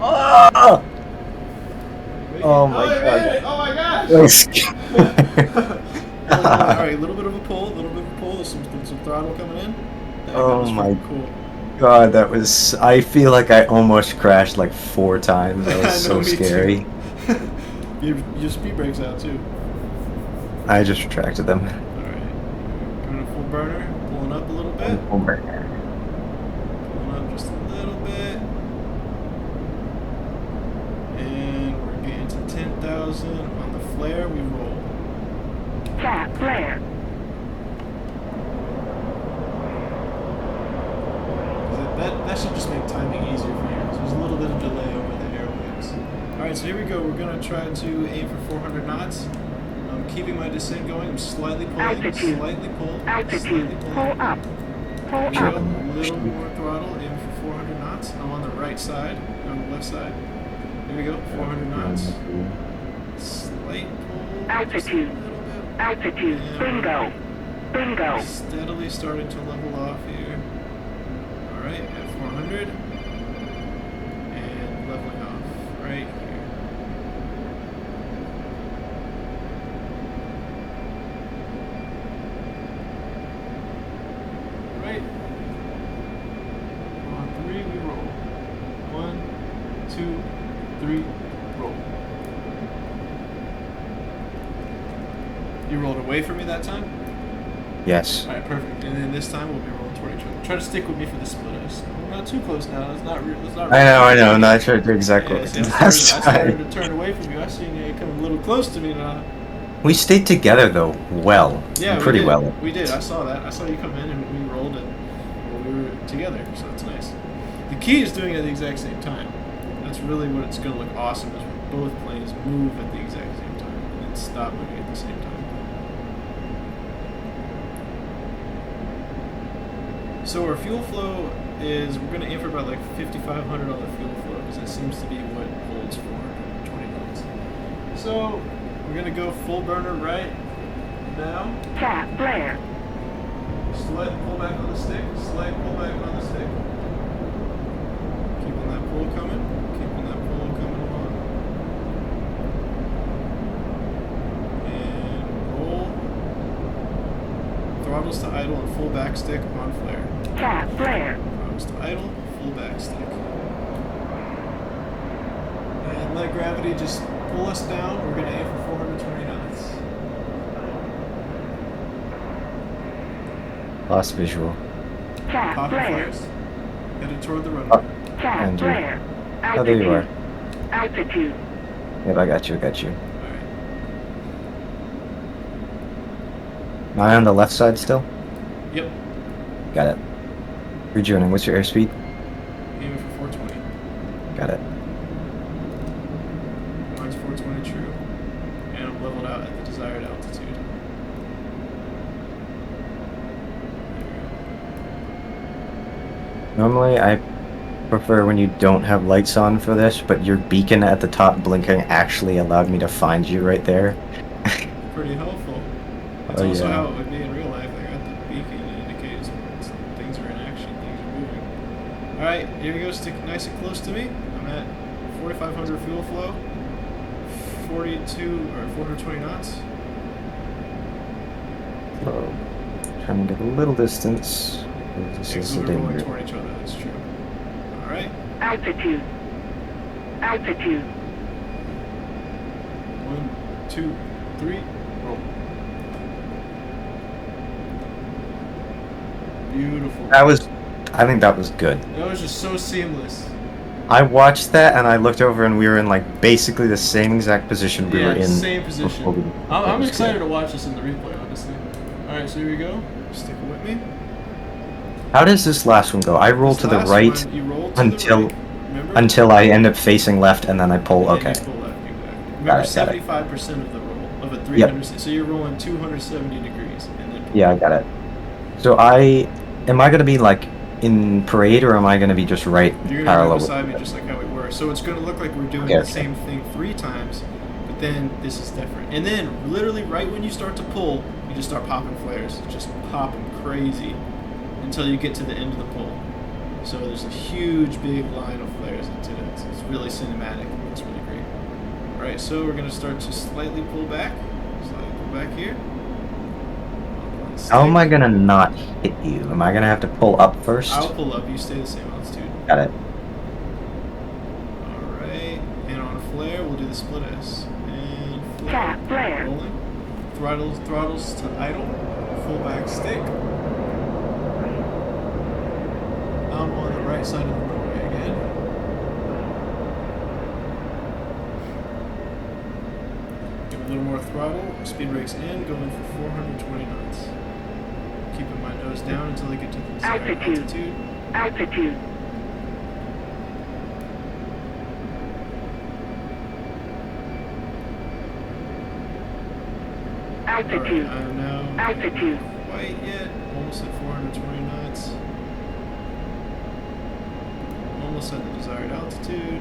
Speaker 1: Ah! Oh my god.
Speaker 2: Oh my gosh! Alright, a little bit of a pull, some throttle coming in. That
Speaker 1: Oh
Speaker 2: was
Speaker 1: my
Speaker 2: cool.
Speaker 1: god, that was... I feel like I almost crashed like 4 times. That
Speaker 2: I
Speaker 1: was so
Speaker 2: know, me too.
Speaker 1: scary.
Speaker 2: Your speed brakes out too.
Speaker 1: I just retracted them.
Speaker 2: Alright. Going to full burner, pulling up a little bit. Pulling up just a little bit. And we're getting to 10,000. On the flare, we roll.
Speaker 3: Cap flare.
Speaker 2: That should just make timing easier for you. So there's a little bit of delay over the airwaves. Alright, so here we go. We're going to try to aim for 400 knots. I'm keeping my descent going. I'm slightly pulling.
Speaker 3: Altitude.
Speaker 2: Slightly pull.
Speaker 3: Altitude.
Speaker 2: Slightly pull.
Speaker 3: Pull up. Pull
Speaker 2: Chill.
Speaker 3: up.
Speaker 2: A little more throttle. Aim for 400 knots. I'm on the right side. On the left side. Here we go. 400 knots. Slight pull.
Speaker 3: Altitude.
Speaker 2: Just a little bit.
Speaker 3: Altitude.
Speaker 2: And
Speaker 3: Bingo. Bingo.
Speaker 2: steadily starting to level off here. Alright, at 400. And leveling off right here. Right. On 3, we roll. 1, 2, 3, roll. You rolled away from me that time?
Speaker 1: Yes.
Speaker 2: Alright, perfect. And then this time we'll be rolling toward each other. Try to stick with me for the split us. We're not too close now. It's not real. It's not
Speaker 1: I know. No, I tried to do exactly
Speaker 2: Yeah,
Speaker 1: what
Speaker 2: see,
Speaker 1: I
Speaker 2: I
Speaker 1: did last
Speaker 2: started
Speaker 1: time.
Speaker 2: to turn away from you. I seen you come a little close to me now.
Speaker 1: We stayed together though, well.
Speaker 2: Yeah,
Speaker 1: Pretty
Speaker 2: we did.
Speaker 1: well.
Speaker 2: We did. I saw that. I saw you come in and we rolled and we were together. So it's nice. The key is doing it at the exact same time. That's really what it's going to look awesome is when both planes move at the exact same time and then stop moving at the same time. So our fuel flow is, we're going to aim for about like 5,500 on the fuel flow because that seems to be what holds 420 knots. So we're going to go full burner right now.
Speaker 3: Cap flare.
Speaker 2: Slight pull back on the stick. Slight pull back on the stick. Keeping that pull coming. Keeping that pull coming along. And roll. throttles to idle and full back stick on flare.
Speaker 3: Cap flare.
Speaker 2: Throttles to idle, full back stick. And let gravity just pull us down. We're gonna aim for 420 knots.
Speaker 1: Lost visual.
Speaker 3: Cap
Speaker 2: Popping
Speaker 3: flare.
Speaker 2: flares. Headed toward the runway.
Speaker 3: Cap
Speaker 1: And you.
Speaker 3: flare.
Speaker 1: Oh, there you are.
Speaker 3: Altitude.
Speaker 1: Yep, I got you.
Speaker 2: Alright.
Speaker 1: Am I on the left side still?
Speaker 2: Yep.
Speaker 1: Got it. Rejoining. What's your airspeed?
Speaker 2: Aiming for 420.
Speaker 1: Got it.
Speaker 2: Mine's 420 true. And I'm leveled out at the desired altitude.
Speaker 1: Normally, I prefer when you don't have lights on for this, but your beacon at the top blinking actually allowed me to find you right there.
Speaker 2: Pretty helpful. That's
Speaker 1: Oh,
Speaker 2: also
Speaker 1: yeah.
Speaker 2: how it would be in real life. I got the beacon that indicates when things are in action, things are moving. Alright, here we go. Stick nice and close to me. I'm at 4,500 fuel flow. 42 or 420 knots.
Speaker 1: So, trying to get a little distance. This
Speaker 2: Yeah,
Speaker 1: is
Speaker 2: so
Speaker 1: a
Speaker 2: we're rolling
Speaker 1: danger.
Speaker 2: toward each other. That's true. Alright.
Speaker 3: Altitude. Altitude.
Speaker 2: 1, 2, 3. Roll. Beautiful.
Speaker 1: I think that was good.
Speaker 2: That was just so seamless.
Speaker 1: I watched that and I looked over and we were in like basically the same exact position we were in.
Speaker 2: Same position.
Speaker 1: before we-
Speaker 2: I'm
Speaker 1: that was
Speaker 2: excited
Speaker 1: good.
Speaker 2: to watch this in the replay, honestly. Alright, so here we go. Stick with me.
Speaker 1: How does this last one go? I roll
Speaker 2: This
Speaker 1: to the
Speaker 2: last
Speaker 1: right
Speaker 2: one, you roll to
Speaker 1: until
Speaker 2: the right. Remember?
Speaker 1: until I end up facing left and then I pull.
Speaker 2: And
Speaker 1: Okay.
Speaker 2: you pull left, exactly. Remember,
Speaker 1: Got it.
Speaker 2: 75% of the roll of a 300. So you're rolling 270 degrees, and then
Speaker 1: Yeah, I got it. So am I gonna be like in parade or am I gonna be just right
Speaker 2: you're gonna
Speaker 1: parallel
Speaker 2: go
Speaker 1: with
Speaker 2: beside me just like how we were. So it's gonna look like we're doing
Speaker 1: Okay,
Speaker 2: the
Speaker 1: okay.
Speaker 2: same thing 3 times, but then this is different. And then literally right when you start to pull, you just start popping flares, just popping crazy until you get to the end of the pull. So there's a huge big line of flares into it. It's really cinematic. It looks really great. Alright, so we're gonna start to slightly pull back. Slightly pull back here.
Speaker 1: How am I gonna not hit you? Am I gonna have to pull up first?
Speaker 2: I'll pull up, you stay the same altitude.
Speaker 1: Got it.
Speaker 2: Alright, and on a flare, we'll do the split S. And flare.
Speaker 3: Cap flare.
Speaker 2: Rolling. Throttles to idle. Full back stick. I'm on the right side of the runway again. Give a little more throttle. Speed brakes in, going for 420 knots. Keeping my nose down until I get to the desired
Speaker 3: Altitude.
Speaker 2: altitude.
Speaker 3: Altitude. Altitude.
Speaker 2: Alright, I'm now
Speaker 3: Altitude.
Speaker 2: quite yet. Almost at 420 knots. Almost at the desired altitude.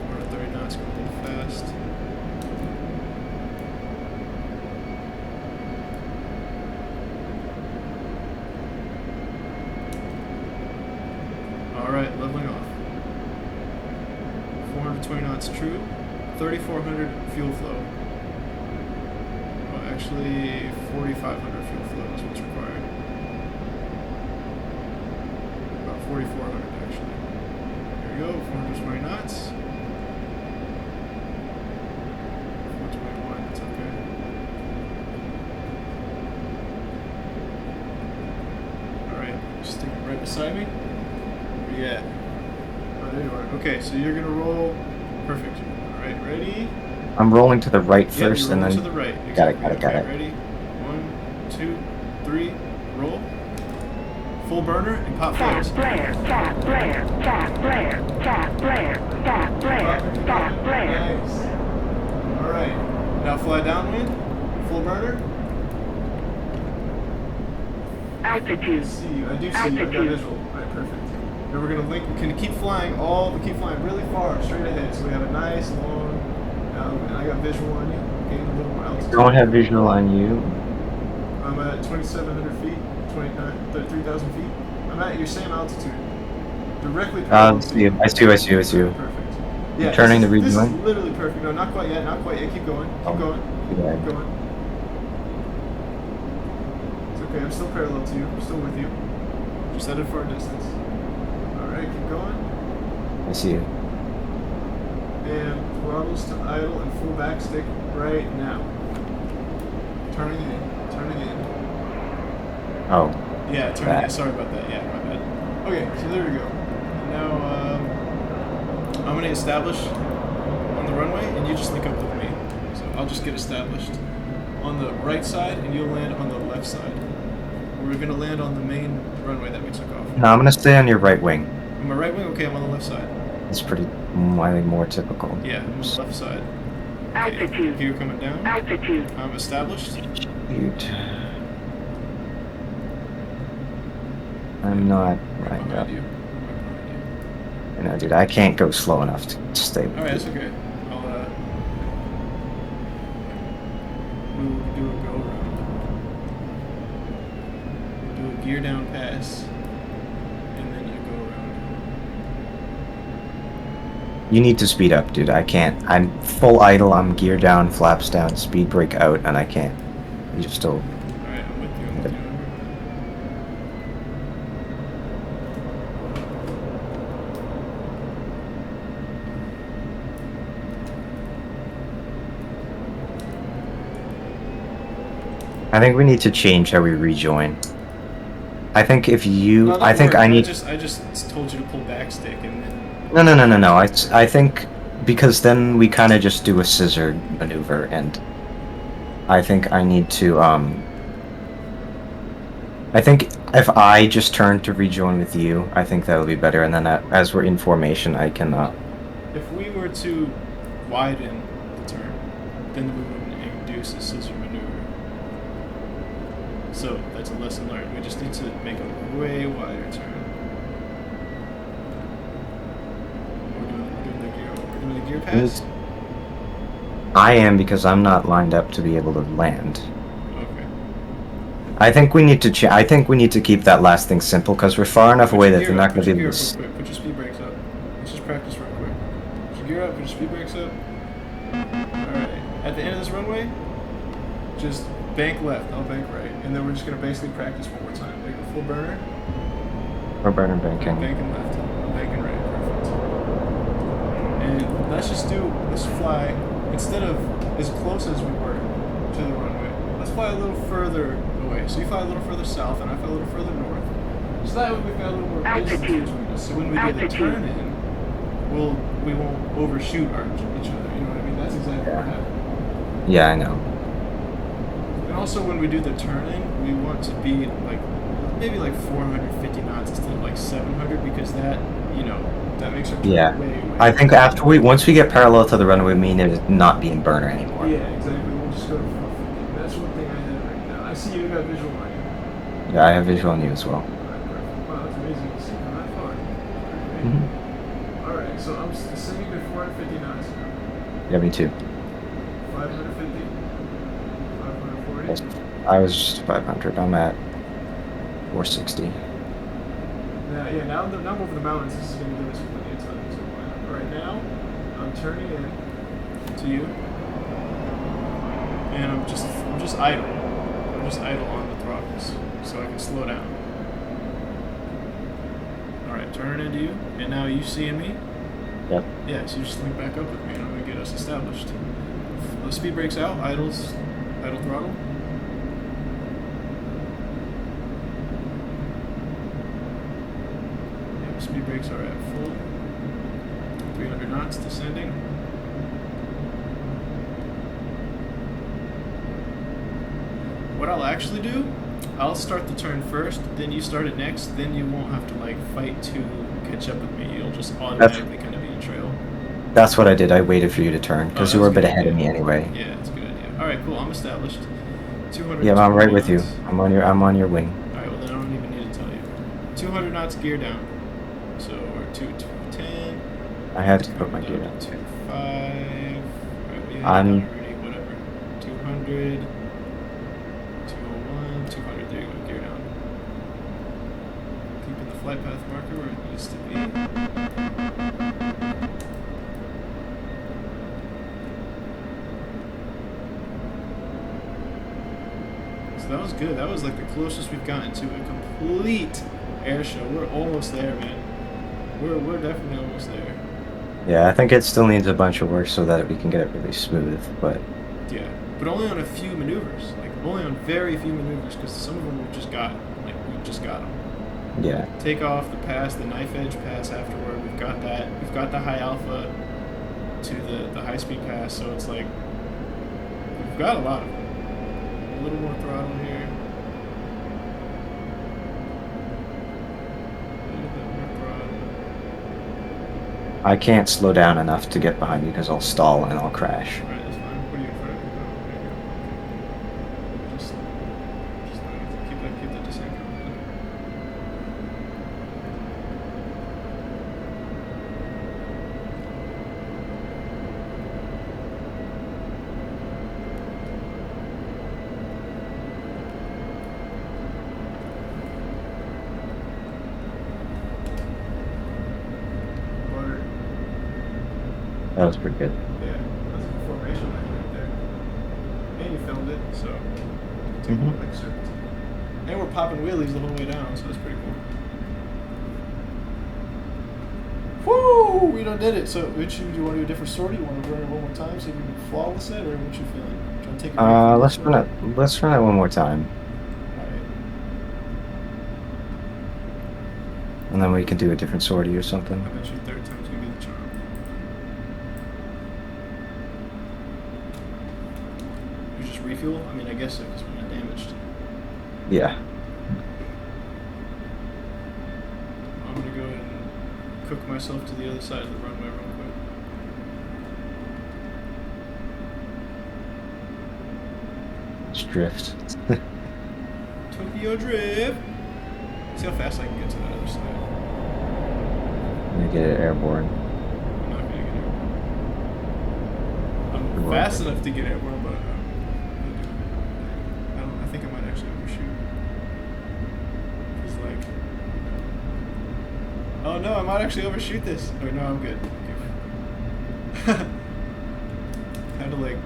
Speaker 2: We're at 30 knots, going a little fast. Alright, leveling off. 420 knots true. 3,400 fuel flow. Well, actually, 4,500 fuel flow is what's required. About 4,400 actually. Here we go, 420 knots. 421, that's okay. Alright, sticking right beside me. Where you at? Oh, there you are. Okay, so you're gonna roll. Perfect. Alright, ready?
Speaker 1: I'm rolling to the right
Speaker 2: Yeah,
Speaker 1: first
Speaker 2: you're
Speaker 1: and
Speaker 2: rolling
Speaker 1: then
Speaker 2: to the right.
Speaker 1: Got it,
Speaker 2: Exactly.
Speaker 1: got it, got
Speaker 2: Okay,
Speaker 1: it.
Speaker 2: ready? 1, 2, 3, roll. Full burner and pop
Speaker 3: Cap
Speaker 2: flares.
Speaker 3: flare. Cap flare. Cap flare. Cap flare. Cap flare. Cap flare.
Speaker 2: Nice. Alright. Now fly downwind. Full burner.
Speaker 3: Altitude.
Speaker 2: See you. I do see you. I got
Speaker 3: Altitude.
Speaker 2: visual. Alright, perfect. Now we're gonna link. We can keep flying really far, straight ahead. So we have a nice long. And I got visual on you. Gain a little more altitude.
Speaker 1: don't have visual on you.
Speaker 2: I'm at 2,700 feet, 33,000 feet. I'm at your same altitude. Directly parallel to
Speaker 1: I see you.
Speaker 2: Perfect. Yeah,
Speaker 1: turning to
Speaker 2: this is
Speaker 1: rejoin?
Speaker 2: literally perfect. No, not quite yet. Not quite yet. Keep going. Keep
Speaker 1: Oh,
Speaker 2: going.
Speaker 1: yeah.
Speaker 2: Keep going. It's okay. I'm still parallel to you. I'm still with you. Just at a far distance. All right. Keep going.
Speaker 1: I see you.
Speaker 2: And throttles to idle and full back stick right now. Turning in. Turning in.
Speaker 1: Oh,
Speaker 2: Yeah, turning in. Sorry about that. Yeah, my bad. Okay, so there we go. Now I'm gonna establish on the runway, and you just link up with me. So I'll just get established on the right side, and you'll land on the left side. We're gonna land on the main runway that we took off.
Speaker 1: no, I'm gonna stay on your right wing.
Speaker 2: On my right wing, okay, I'm on the left side.
Speaker 1: It's pretty, I think, more typical.
Speaker 2: Yeah, I'm on the left side. Okay,
Speaker 3: Altitude.
Speaker 2: gear coming down.
Speaker 3: Altitude.
Speaker 2: I'm established.
Speaker 1: Shoot. I'm not lined
Speaker 2: Behind
Speaker 1: up.
Speaker 2: you. Right behind you.
Speaker 1: You know, dude, I can't go slow enough to stay.
Speaker 2: All right, that's okay. I'll we'll do a go around. We'll do a gear down pass, and then you go around.
Speaker 1: You need to speed up, dude. I can't. I'm full idle. I'm gear down, flaps down, speed brake out, and I can't. You're still.
Speaker 2: All right, I'm with you. I'm with you.
Speaker 1: I think we need to change how we rejoin. I think if you,
Speaker 2: No, don't
Speaker 1: I think
Speaker 2: worry.
Speaker 1: I need.
Speaker 2: I just told you to pull back stick, and then.
Speaker 1: No. I think because then we kind of just do a scissor maneuver, and I think I need to. I think if I just turn to rejoin with you, I think that'll be better. And then as we're in formation, I can.
Speaker 2: If we were to widen the turn, then we wouldn't induce a scissor maneuver. So that's a lesson learned. We just need to make a way wider turn. We're doing the gear pass.
Speaker 1: I am because I'm not lined up to be able to land.
Speaker 2: Okay.
Speaker 1: I think we need to. I think we need to keep that last thing simple because we're far enough away that they're not going to be able to.
Speaker 2: Put your speed brakes up. Let's just practice real quick. Put your gear up. Put your speed brakes up. All right. At the end of this runway, just bank left. I'll bank right, and then we're just gonna basically practice one more time. Make a full burner.
Speaker 1: We're burning banking.
Speaker 2: Banking left. Banking right. Perfect. And let's fly instead of as close as we were to the runway. Let's fly a little further away. So you fly a little further south, and I fly a little further north. So that way we've got a little more distance
Speaker 3: Altitude.
Speaker 2: between us. So when we do the
Speaker 3: Altitude.
Speaker 2: turn in, we won't overshoot each other. You know what I mean? That's exactly what happened.
Speaker 1: Yeah, I know.
Speaker 2: And also when we do the turn in, we want to be like maybe like 450 knots instead of like 700 because that makes our turn
Speaker 1: Yeah.
Speaker 2: way.
Speaker 1: I think once we get parallel to the runway, we mean it not be in burner anymore.
Speaker 2: Yeah, exactly. We'll just go to 450. That's one thing I had right now. I see you got visual on you.
Speaker 1: Yeah, I have visual on you as well.
Speaker 2: Alright, perfect. Wow, that's amazing to see from that far.
Speaker 1: Mhm.
Speaker 2: Alright, so I'm sending to 450 knots now.
Speaker 1: Yeah, me too.
Speaker 2: 550. 540.
Speaker 1: Yes. I was just 500. I'm at 460.
Speaker 2: Now I'm over the mountains. This is going to give us plenty of time to line up. Right now, I'm turning in to you, and I'm just idle. I'm just idle on the throttles, so I can slow down. All right, turning into you, and now you seeing me?
Speaker 1: Yep.
Speaker 2: Yeah, so you just link back up with me, and I'm going to get us established. The speed brakes out, idle throttle. Speed brakes are at full. 300 knots descending. What I'll actually do, I'll start the turn first, then you start it next, then you won't have to like fight to catch up with me. You'll just automatically kind of be in trail.
Speaker 1: That's what I did. I waited for you to turn because you were a bit ahead of me anyway.
Speaker 2: Yeah, that's a good idea. All right, cool. I'm established. 200.
Speaker 1: Yeah, I'm right with you.
Speaker 2: knots.
Speaker 1: I'm on your wing.
Speaker 2: All right, well then I don't even need to tell you. 200 knots gear down. So we're 210.
Speaker 1: I had to put my gear down.
Speaker 2: 25. Right, we had
Speaker 1: I'm-
Speaker 2: it already, whatever. 200. 201. 200. There you go. Gear down. Keeping the flight path marker where it needs to be. that was good. That was like the closest we've gotten to a complete air show. We're almost there, man. We're definitely almost there.
Speaker 1: Yeah, I think it still needs a bunch of work so that we can get it really smooth, but
Speaker 2: Yeah, but only on a few maneuvers. Like only on very few maneuvers, because some of them we just got. Like we just got them.
Speaker 1: yeah.
Speaker 2: Take off, the pass, the knife edge pass afterward. We've got that. We've got the high alpha to the high speed pass. So it's like we've got a lot of them. A little more throttle here. A little bit more throttle.
Speaker 1: I can't slow down enough to get behind you because I'll stall and I'll crash.
Speaker 2: All right, that's fine. What are you in front of me? Oh, there you go. Just keep that descent going. Butter.
Speaker 1: That was pretty good.
Speaker 2: Yeah, that's a formation line right there. And you filmed it, so take
Speaker 1: Mhm.
Speaker 2: one excerpt. And we're popping wheelies the whole way down, so that's pretty cool. Woo! We done did it. So, Rich, do you want to do a different story? You want to run it one more time, see if we can flawless it, or what you feeling? Trying to take a break from
Speaker 1: Let's
Speaker 2: this
Speaker 1: run it. Let's run it one more time,
Speaker 2: Alright.
Speaker 1: and then we can do a different sortie or something.
Speaker 2: I bet you third time's gonna be the charm. You just refuel? I mean, I guess so, because we're not damaged.
Speaker 1: Yeah.
Speaker 2: I'm gonna go ahead and cook myself to the other side of the runway real quick.
Speaker 1: Let's drift.
Speaker 2: Tokyo Drift! See how fast I can get to that other side.
Speaker 1: Let me get it airborne.
Speaker 2: I'm not gonna get airborne. I'm
Speaker 1: Good
Speaker 2: fast
Speaker 1: work.
Speaker 2: enough to get airborne, but I think I might actually overshoot. Cause like, oh no, I might actually overshoot this. Oh no, I'm good. Okay. Had to like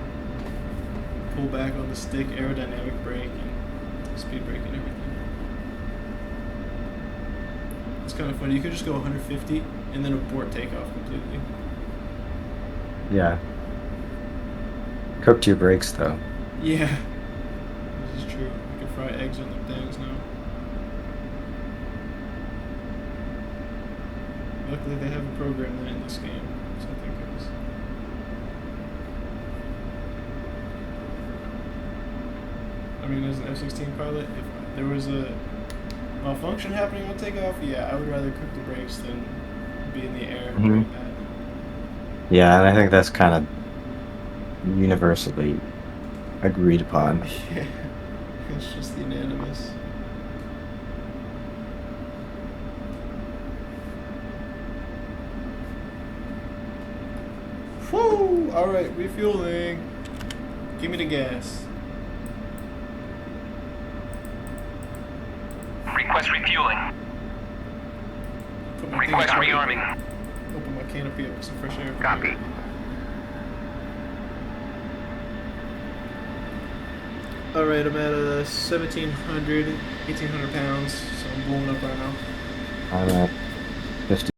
Speaker 2: pull back on the stick, aerodynamic brake, and speed brake and everything. It's kind of funny. You could just go 150 and then abort takeoff completely.
Speaker 1: Yeah. Cooked your brakes though.
Speaker 2: Yeah, this is true. You can fry eggs on them things now. Luckily, they haven't programmed that in this game, so I think it was. I mean, as an F-16 pilot, if there was a malfunction happening on takeoff, yeah, I would rather cook the brakes than be in the air doing
Speaker 1: Mhm.
Speaker 2: that.
Speaker 1: Yeah, and I think that's kind of universally agreed upon.
Speaker 2: Yeah, it's just unanimous. Woo! All right, refueling. Give me the gas.
Speaker 4: Request refueling.
Speaker 2: Put my
Speaker 4: Request
Speaker 2: thing-
Speaker 4: rearming.
Speaker 2: Open my canopy up with some fresh air.
Speaker 4: Copy.
Speaker 2: All right, I'm at 1,700, 1,800 pounds, so I'm blowing up right now.
Speaker 1: I'm at 50.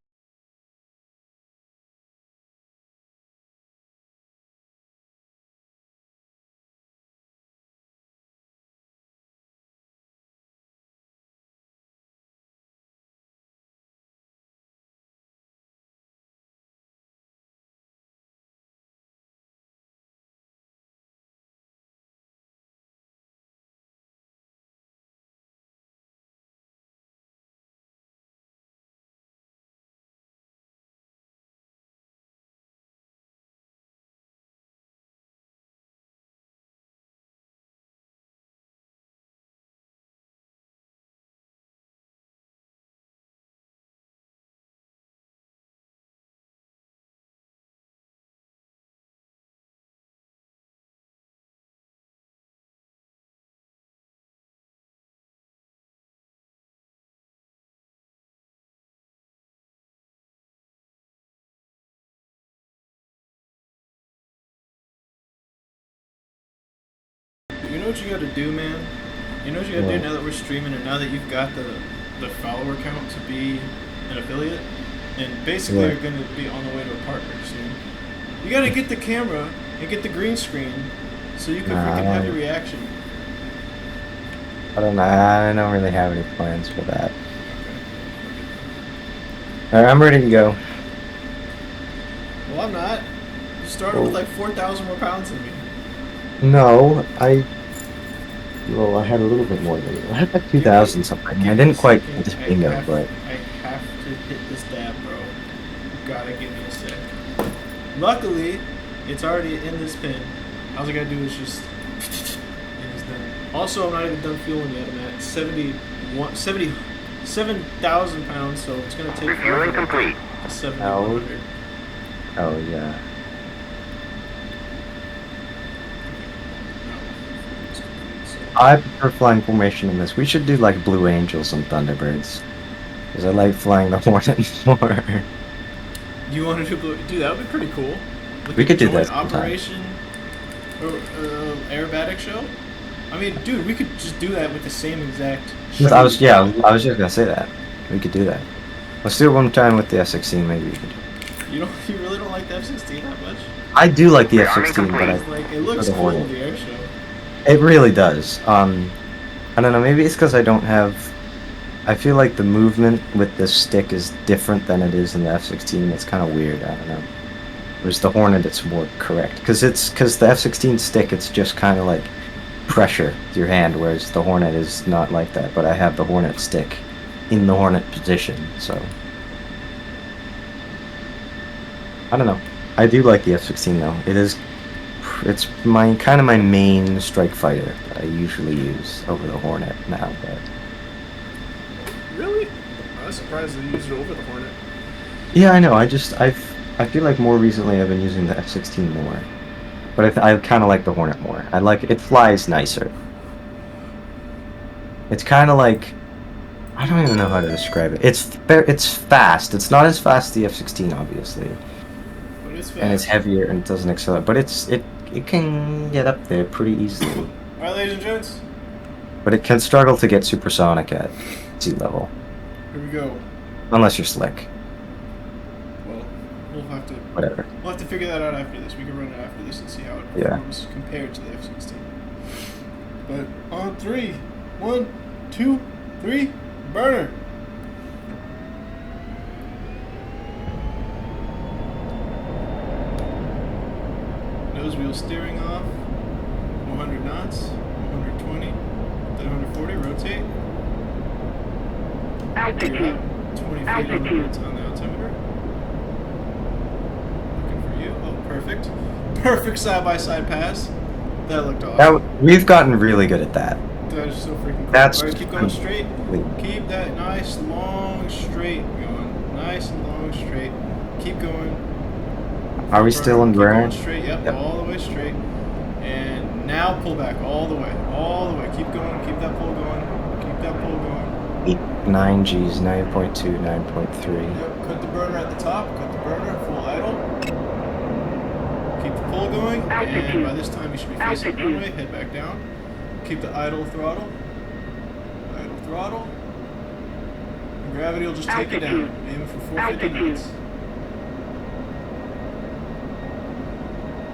Speaker 2: You know what you gotta do, man? You know what you gotta do
Speaker 1: What?
Speaker 2: now that we're streaming and now that you've got the follower count to be an affiliate, and basically
Speaker 1: What?
Speaker 2: you're gonna be on the way to a partner soon. You gotta get the camera and get the green screen so you can freaking have your reaction.
Speaker 1: I don't know. I don't really have any plans for that.
Speaker 2: Okay.
Speaker 1: All right, I'm ready to go.
Speaker 2: Well, I'm not. You started with like 4,000 more pounds than me.
Speaker 1: No, well, I had a little bit more than you. I had like 2,000 something. I
Speaker 2: Give me
Speaker 1: didn't
Speaker 2: a
Speaker 1: quite
Speaker 2: second.
Speaker 1: get this bingo, but
Speaker 2: I have to hit this dab, bro. You gotta give me a sec. Luckily, it's already in this pin. All I gotta do is just. And it's done. Also, I'm not even done fueling yet. I'm at 77,000 pounds, so it's gonna take.
Speaker 4: Refueling complete.
Speaker 2: 7,100.
Speaker 1: oh yeah. I prefer flying formation in this. We should do like Blue Angels and Thunderbirds. Because I like flying the Hornet more.
Speaker 2: You want to do that? Would be pretty cool. Like
Speaker 1: We
Speaker 2: a
Speaker 1: could do
Speaker 2: joint
Speaker 1: that sometime.
Speaker 2: Operation or Aerobatic show. I mean, dude, we could just do that with the same exact.
Speaker 1: I was just gonna say that. We could do that. Let's do it one time with the F-16, maybe we could.
Speaker 2: You really don't like the F-16 that much?
Speaker 1: I do like the
Speaker 4: Rearming
Speaker 1: F-16, but
Speaker 2: It's like it looks
Speaker 1: the
Speaker 2: cool
Speaker 1: Hornet.
Speaker 2: in the air show.
Speaker 1: It really does. I don't know, maybe it's because I don't have... I feel like the movement with the stick is different than it is in the F-16. It's kind of weird, I don't know. Whereas the Hornet, it's more correct. Because the F-16 stick, it's just kind of like pressure with your hand, whereas the Hornet is not like that. But I have the Hornet stick in the Hornet position, so... I don't know. I do like the F-16 though. It's my kind of my main strike fighter that I usually use over the Hornet now. But
Speaker 2: Really? I was surprised they used it over the Hornet.
Speaker 1: yeah, I know. I feel like more recently I've been using the F-16 more, but I kind of like the Hornet more. I like it flies nicer. It's kind of like I don't even know how to describe it. It's fast. It's not as fast as the F-16 obviously,
Speaker 2: But it's fast.
Speaker 1: and it's heavier and it doesn't accelerate. But it can get up there pretty easily.
Speaker 2: Alright, ladies and gents.
Speaker 1: But it can struggle to get supersonic at sea level,
Speaker 2: Here we go.
Speaker 1: unless you're slick.
Speaker 2: Well, we'll have to
Speaker 1: Whatever.
Speaker 2: figure that out after this. We can run it after this and see how it
Speaker 1: Yeah.
Speaker 2: performs compared to the F-16. But on 3, 1, 2, 3, burner. Nose wheel steering off. 100 knots. 120. Then 140. Rotate. You're
Speaker 3: Altitude.
Speaker 2: up 20 feet
Speaker 3: Altitude.
Speaker 2: on the altimeter. Looking for you. Oh, perfect. Perfect side-by-side pass. That looked awesome.
Speaker 1: We've gotten really good at that.
Speaker 2: That is so freaking cool.
Speaker 1: That's
Speaker 2: Alright, keep going straight.
Speaker 1: completely-
Speaker 2: Keep that nice, long, straight going. Nice and long, straight. Keep going.
Speaker 1: Are we still in
Speaker 2: Keep going
Speaker 1: burn?
Speaker 2: straight. Yep,
Speaker 1: Yep.
Speaker 2: all the way straight. And now pull back all the way. All the way. Keep going. Keep that pull going. Keep that pull going.
Speaker 1: 9 Gs, 9.2, 9.3.
Speaker 2: Yep, cut the burner at the top, cut the burner, full idle. Keep the pull going, and
Speaker 3: Altitude.
Speaker 2: by this time you should be facing the
Speaker 3: Altitude.
Speaker 2: runway, head back down. Keep the idle throttle. Idle throttle. And gravity will just take you down.
Speaker 3: Altitude.
Speaker 2: Aiming for 450
Speaker 3: Altitude.
Speaker 2: knots.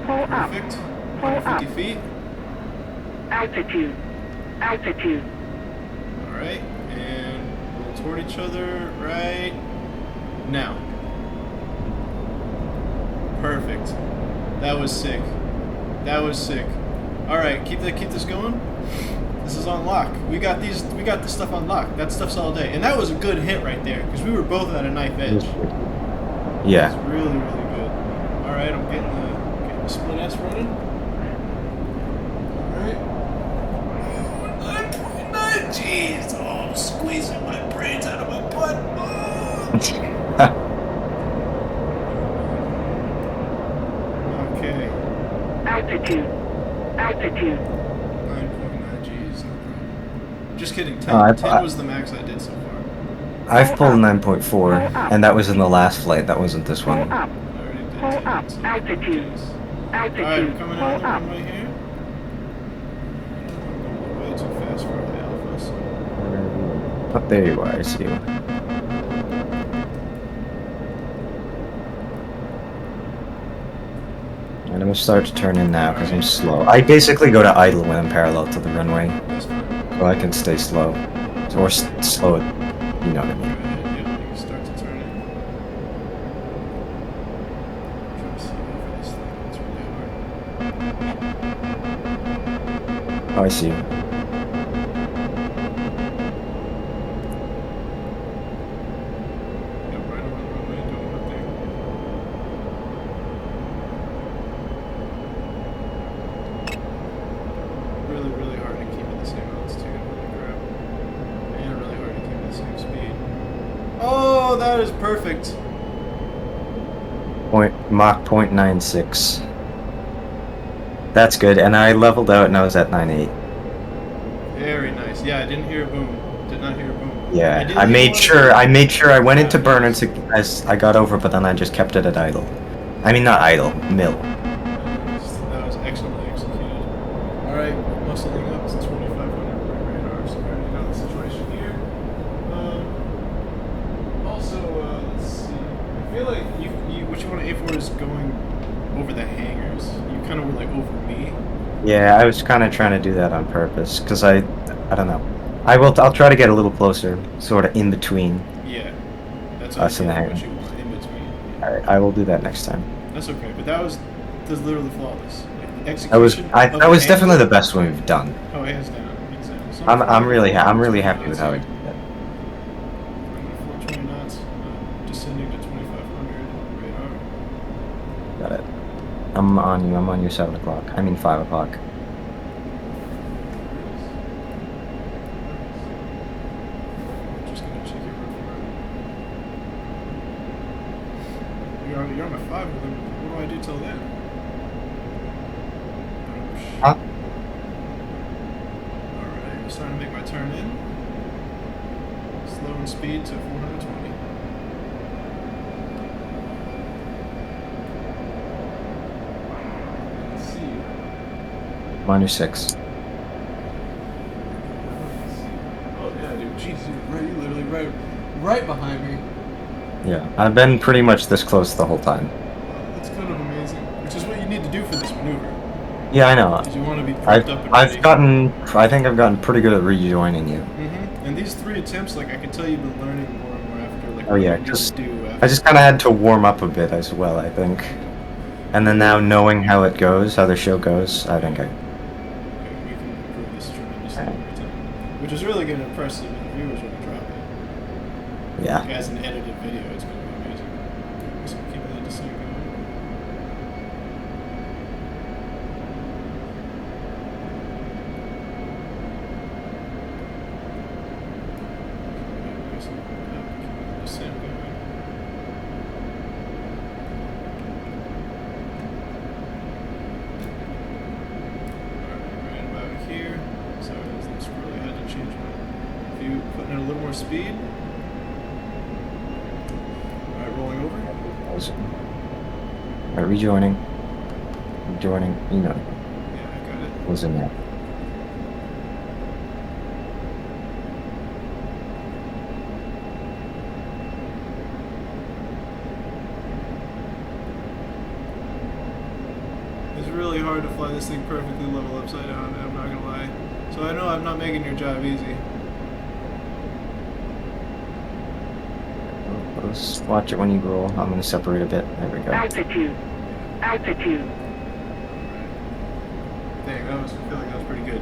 Speaker 3: Pull up.
Speaker 2: Perfect.
Speaker 3: Pull
Speaker 2: 150
Speaker 3: up.
Speaker 2: feet.
Speaker 3: Altitude. Altitude.
Speaker 2: Alright, and roll toward each other right now. Perfect. That was sick. That was sick. Alright, keep this going. This is on lock. We got this stuff on lock. That stuff's all day. And that was a good hit right there, because we were both at a knife edge.
Speaker 1: Yeah.
Speaker 2: It's really, really good. Alright, I'm getting the split S running. Alright. 9.9, jeez. Oh, I'm squeezing my brains out of my butt. Oh. Okay.
Speaker 3: Altitude. Altitude.
Speaker 2: 9.9 G's, no problem. Just kidding. 10,
Speaker 1: Oh, I-
Speaker 2: 10 was the max I did so far.
Speaker 1: I've pulled 9.4, and that was in the last flight. That wasn't this
Speaker 3: Pull
Speaker 1: one.
Speaker 3: up.
Speaker 2: I already did
Speaker 3: Pull
Speaker 2: 10,
Speaker 3: up.
Speaker 2: so
Speaker 3: Altitude.
Speaker 2: jeez.
Speaker 3: Altitude.
Speaker 2: Alright, we're coming
Speaker 3: Pull
Speaker 2: out of the
Speaker 3: up.
Speaker 2: runway here. I'm going way too fast for it.
Speaker 1: Oh, there you are. I see you. And I'm gonna start to turn in now because I'm slow. I basically go to idle when I'm parallel to the runway,
Speaker 2: That's fine.
Speaker 1: so I can stay slow. Or slow it, you know what I
Speaker 2: Go
Speaker 1: mean.
Speaker 2: ahead, yeah, you can start to turn it. Try to see over this thing. It's really hard.
Speaker 1: Oh, I see you.
Speaker 2: Yep, right on the runway, doing my thing. Really, really hard to keep at the same altitude. Holy crap. And really hard to keep at the same speed. Oh, that is perfect.
Speaker 1: Mach 0.96. That's good, and I leveled out and I was at 9.8.
Speaker 2: Very nice. Yeah, I didn't hear a boom. Did not hear a boom.
Speaker 1: Yeah,
Speaker 2: Ideally, you wanna
Speaker 1: I made sure I went into burner
Speaker 2: fast.
Speaker 1: as I got over, but then I just kept it at idle. I mean, not idle, mill.
Speaker 2: That was excellently executed. Alright, muscling up to 2,500 radar, so we already know the situation here. Also, let's see. I feel like what you want to aim for is going over the hangars. You kind of were like over me.
Speaker 1: Yeah, I was kind of trying to do that on purpose, because I don't know. I'll try to get a little closer, sort of in between
Speaker 2: Yeah, that's
Speaker 1: us and the
Speaker 2: ideally
Speaker 1: hangar.
Speaker 2: what you want in between.
Speaker 1: Alright, I will do that next time.
Speaker 2: That's okay, but that's literally flawless. Like, the
Speaker 1: That was,
Speaker 2: execution of
Speaker 1: that
Speaker 2: the
Speaker 1: was definitely the
Speaker 2: hangar.
Speaker 1: best one we've done.
Speaker 2: Oh, hands down, hands down. So
Speaker 1: I'm really
Speaker 2: flying
Speaker 1: happy with
Speaker 2: 420
Speaker 1: how I
Speaker 2: knots
Speaker 1: did
Speaker 2: here.
Speaker 1: that.
Speaker 2: Flying at 420 knots, descending to 2,500 radar.
Speaker 1: Got it. I'm on you. I'm on your 7 o'clock. I mean 5 o'clock.
Speaker 2: Just gonna check your report. You're on a 5 with them. What do I do till then?
Speaker 1: Huh?
Speaker 2: Alright, I'm starting to make my turn in. Slow in speed to 420. Let's see.
Speaker 1: I'm on your 6.
Speaker 2: Oh yeah, dude. Jeez, you're literally right behind me.
Speaker 1: Yeah, I've been pretty much this close the whole time.
Speaker 2: That's kind of amazing. Which is what you need to do for this maneuver.
Speaker 1: Yeah, I know.
Speaker 2: Is you want to be prepped up and
Speaker 1: I've
Speaker 2: ready.
Speaker 1: gotten, I think I've gotten pretty good at rejoining you.
Speaker 2: And these 3 attempts, like I can tell you've been learning more and more after, like
Speaker 1: Oh
Speaker 2: what
Speaker 1: yeah,
Speaker 2: you need
Speaker 1: just
Speaker 2: to do.
Speaker 1: I just kind of had to warm up a bit as well, I think. And then now knowing how it goes, how the show goes, I think
Speaker 2: We can improve this tremendously
Speaker 1: Alright.
Speaker 2: every time. Which is really going to impress the viewers when we drop it.
Speaker 1: yeah.
Speaker 2: Like, as an edited video, it's going to be amazing. So keep that descent going. Descent going. Right about here. Sorry, this really had to change my view. Putting in a little more speed. Alright, rolling over.
Speaker 1: Alright, rejoining. Rejoining, you know,
Speaker 2: Yeah, I got it.
Speaker 1: was in there.
Speaker 2: It's really hard to fly this thing perfectly level upside down, I'm not gonna lie. So I know I'm not making your job easy.
Speaker 1: Let's watch it when you roll. I'm gonna separate a bit. There we go.
Speaker 3: Altitude. Altitude.
Speaker 2: Dang, I feel like that was pretty good.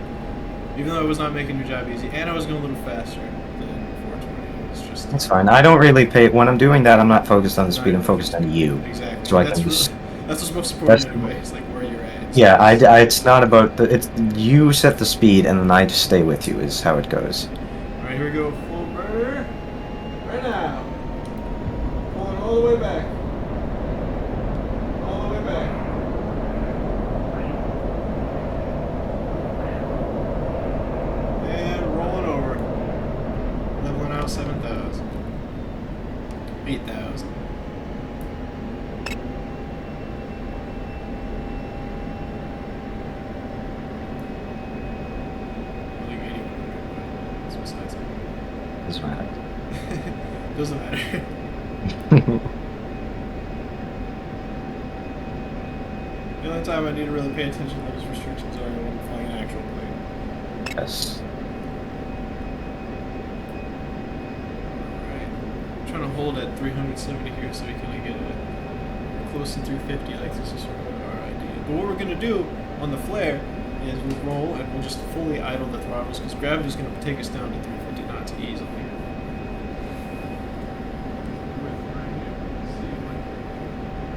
Speaker 2: Even though I was not making your job easy, and I was going a little faster than 420. It's just
Speaker 1: That's fine. I don't really pay when I'm doing that. I'm not focused on the speed. I'm focused on you.
Speaker 2: Exactly.
Speaker 1: So I
Speaker 2: that's
Speaker 1: can
Speaker 2: really,
Speaker 1: just
Speaker 2: that's what's most important
Speaker 1: that's-
Speaker 2: anyway. It's like where you're at. It's
Speaker 1: yeah.
Speaker 2: not-
Speaker 1: It's not about the. It's you set the speed and then I just stay with you. Is how it goes.
Speaker 2: All right, here we go. Full burner. Right now. Pulling all the way back. All the way back. And rolling over. Leveling out 7,000. 8,000. Like 8,100. That's besides it.
Speaker 1: That's fine.
Speaker 2: Doesn't matter. The only time I need to really pay attention to those restrictions are when I'm flying an actual plane.
Speaker 1: Yes.
Speaker 2: Alright. I'm trying to hold at 370 here so we can get a close to 350. Like, this is sort of our idea. But what we're going to do on the flare is we'll roll and we'll just fully idle the throttles because gravity's going to take us down to 350 knots easily.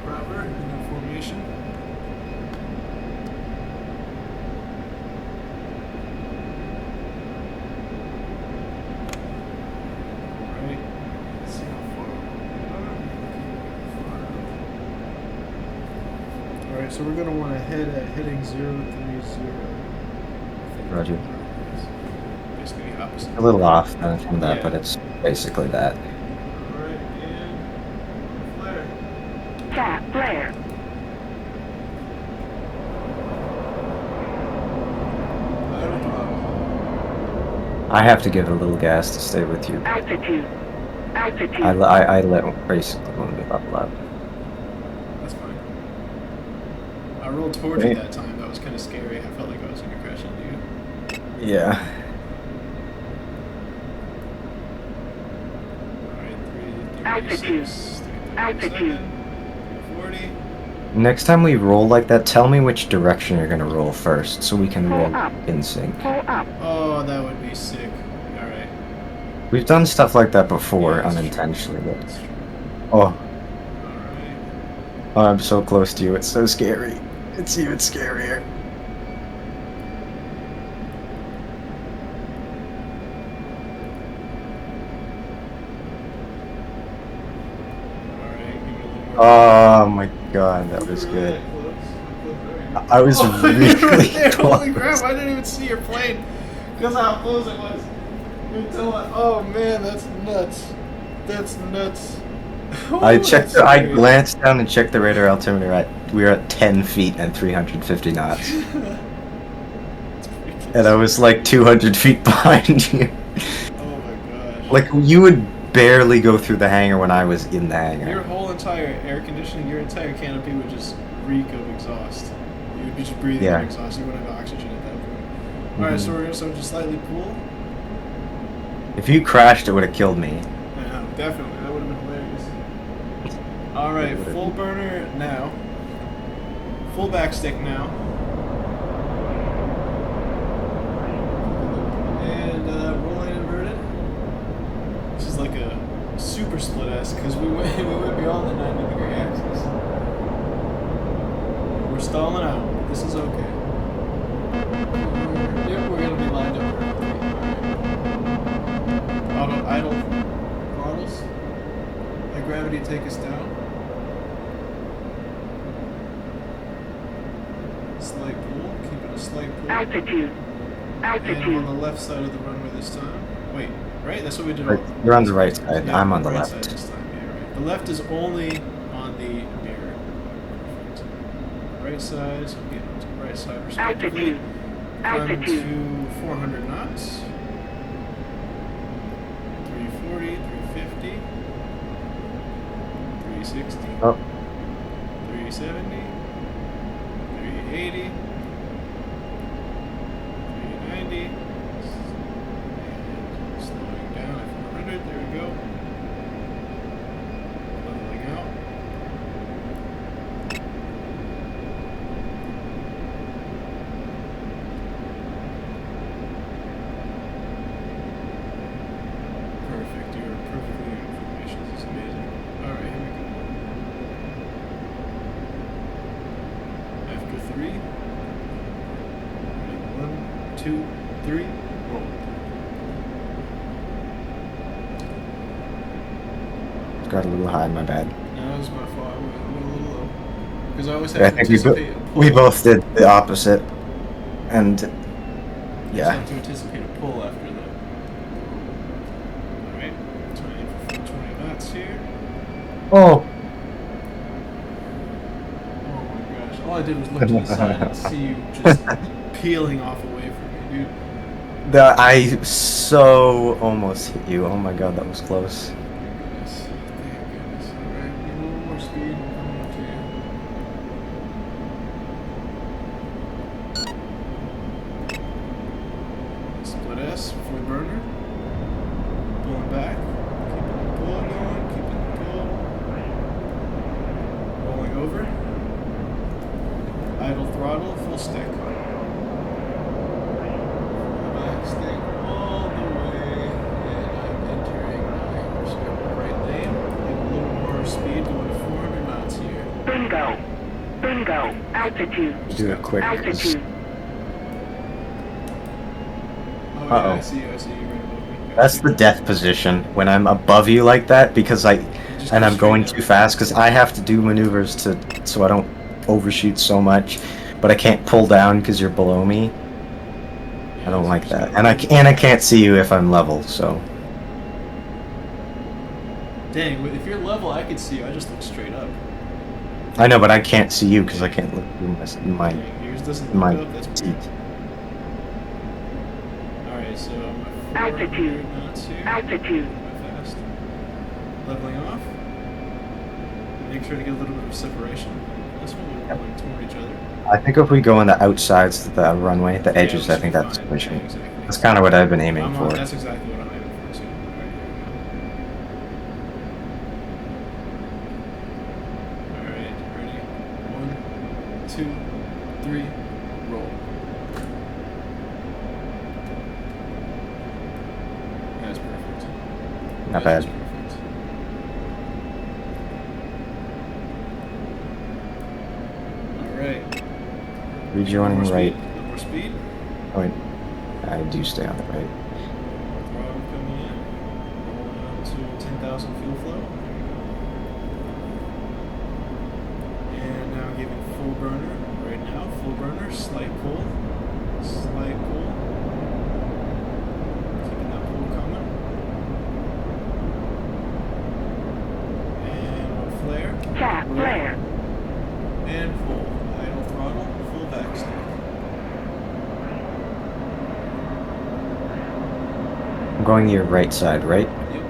Speaker 2: Proper in the formation. Alright. Let's see how far we are. Alright, so we're going to want to head at heading 030.
Speaker 1: Roger.
Speaker 2: Basically the opposite.
Speaker 1: A little off from that,
Speaker 2: Yeah.
Speaker 1: but it's basically that.
Speaker 2: Alright, and flare.
Speaker 3: Tap flare.
Speaker 2: Idle throttle.
Speaker 1: I have to give it a little gas to stay with you.
Speaker 3: Altitude. Altitude.
Speaker 1: I let basically move up loud.
Speaker 2: That's fine. I rolled towards you that time. That was kind of scary. I felt like I was going to crash into you.
Speaker 1: Yeah.
Speaker 2: Alright,
Speaker 3: Altitude.
Speaker 2: 336,
Speaker 3: Altitude.
Speaker 2: 340.
Speaker 1: Next time we roll like that, tell me which direction you're gonna roll first, so we can
Speaker 3: Pull
Speaker 1: roll
Speaker 3: up.
Speaker 1: in sync.
Speaker 3: Pull up.
Speaker 2: Oh, that would be sick. Alright.
Speaker 1: We've done stuff like that before,
Speaker 2: Yeah, that's true.
Speaker 1: unintentionally. But
Speaker 2: That's true.
Speaker 1: oh,
Speaker 2: Alright.
Speaker 1: oh, I'm so close to you. It's so scary. It's even scarier.
Speaker 2: Alright, give me a little more.
Speaker 1: Oh my god, that was good. I was really
Speaker 2: Holy
Speaker 1: close.
Speaker 2: crap, I didn't even see your plane because of how close it was. Until oh man, that's nuts. That's nuts.
Speaker 1: I checked. I
Speaker 2: glad.
Speaker 1: glanced down and checked the radar altimeter. We were at 10 feet and 350 knots, and I was like 200 feet behind you.
Speaker 2: Oh my gosh.
Speaker 1: Like you would barely go through the hangar when I was in the
Speaker 2: Your
Speaker 1: hangar.
Speaker 2: whole entire air conditioning, your entire canopy would just reek of exhaust. You would be just breathing
Speaker 1: Yeah.
Speaker 2: in exhaust. You wouldn't have oxygen at that point. Alright, so we're gonna start just slightly cool.
Speaker 1: If you crashed, it would have killed me.
Speaker 2: Yeah, definitely. That would have been hilarious. Alright,
Speaker 1: It would've-
Speaker 2: full burner now. Full backstick now. And rolling inverted. This is like a super split S because we went beyond the 90-degree axis. We're stalling out. This is okay. Yep, we're gonna be lined up perfectly. Alright. Idle throttles. Let gravity take us down. Slight pull. Keep it a slight pull.
Speaker 3: Altitude.
Speaker 2: And I'm on the
Speaker 3: Altitude.
Speaker 2: left side of the runway this time. Wait, right? That's what we did.
Speaker 1: Right, you're on the right side.
Speaker 2: Yeah,
Speaker 1: I'm on the
Speaker 2: right
Speaker 1: left.
Speaker 2: side this time. Yeah, right. The left is only on the mirror. Perfect. Right side, so get to the right side respectively.
Speaker 3: Altitude.
Speaker 2: Climb
Speaker 3: Altitude.
Speaker 2: to 400 knots. 340, 350, 360,
Speaker 1: Oh,
Speaker 2: 370, 380, 390, and slowing down at 400, there we go. Leveling out. Perfect, you are perfectly in formation, this is amazing. Alright, here we go. After 3. Ready, 1, 2, 3, roll.
Speaker 1: got a little high. My bad.
Speaker 2: No, that was my fault. I went a little low. Because I always
Speaker 1: I
Speaker 2: have to
Speaker 1: think
Speaker 2: anticipate a pull.
Speaker 1: we both did the opposite, and
Speaker 2: I just
Speaker 1: yeah.
Speaker 2: have to anticipate a pull after that. Alright, 20 knots here.
Speaker 1: Oh,
Speaker 2: Oh my gosh. All I did was look to the side and see you just peeling off away from me, dude.
Speaker 1: I so almost hit you. Oh my god, that was close.
Speaker 2: full stick. Back stick all the way, and I'm entering my right lane. Get a little more speed, going to 400 knots here.
Speaker 3: Bingo. Bingo. Altitude.
Speaker 1: Do it quick. 'Cause-
Speaker 3: Altitude.
Speaker 2: Oh yeah,
Speaker 1: Uh-oh.
Speaker 2: I see you right above me.
Speaker 1: That's the death position when I'm above you like that because
Speaker 2: Just
Speaker 1: and
Speaker 2: go
Speaker 1: I'm going
Speaker 2: straight
Speaker 1: too
Speaker 2: down.
Speaker 1: fast because I have to do maneuvers so I don't overshoot so much, but I can't pull down because you're below me. I don't like that, and I can't see you if I'm level. So
Speaker 2: Dang, if you're level, I could see you. I just look straight up.
Speaker 1: I know, but I can't see you because I can't look through my
Speaker 2: Dang, yours doesn't
Speaker 1: my
Speaker 2: look up. That's
Speaker 1: seat.
Speaker 2: weird. All right, so I'm at
Speaker 3: Altitude.
Speaker 2: 400 knots here.
Speaker 3: Altitude.
Speaker 2: Am I fast? Leveling off. Make sure to get a little bit of separation. This one we're going toward each other.
Speaker 1: I think if we go on the outsides of the runway, the edges,
Speaker 2: Yeah,
Speaker 1: I
Speaker 2: we
Speaker 1: think
Speaker 2: should be
Speaker 1: that's
Speaker 2: fine.
Speaker 1: sufficient.
Speaker 2: Yeah, exactly.
Speaker 1: That's kind of what I've been aiming for.
Speaker 2: That's exactly what I'm aiming for too. All right, here we go. All right, ready? 1, 2, 3, roll. That's perfect.
Speaker 1: Not
Speaker 2: That's
Speaker 1: bad.
Speaker 2: perfect. All right.
Speaker 1: Rejoining
Speaker 2: More
Speaker 1: right.
Speaker 2: speed. A little more speed.
Speaker 1: Oh, wait. I do stay on the right.
Speaker 2: Throttle coming in. Rolling up to 10,000 fuel flow. And now giving full burner. Right now, full burner. Slight pull. Slight pull. Keeping that pull coming. And one flare.
Speaker 3: Tap. Flare.
Speaker 2: And full. Idle throttle. Full backstick.
Speaker 1: I'm going your right side, right?
Speaker 2: Yep.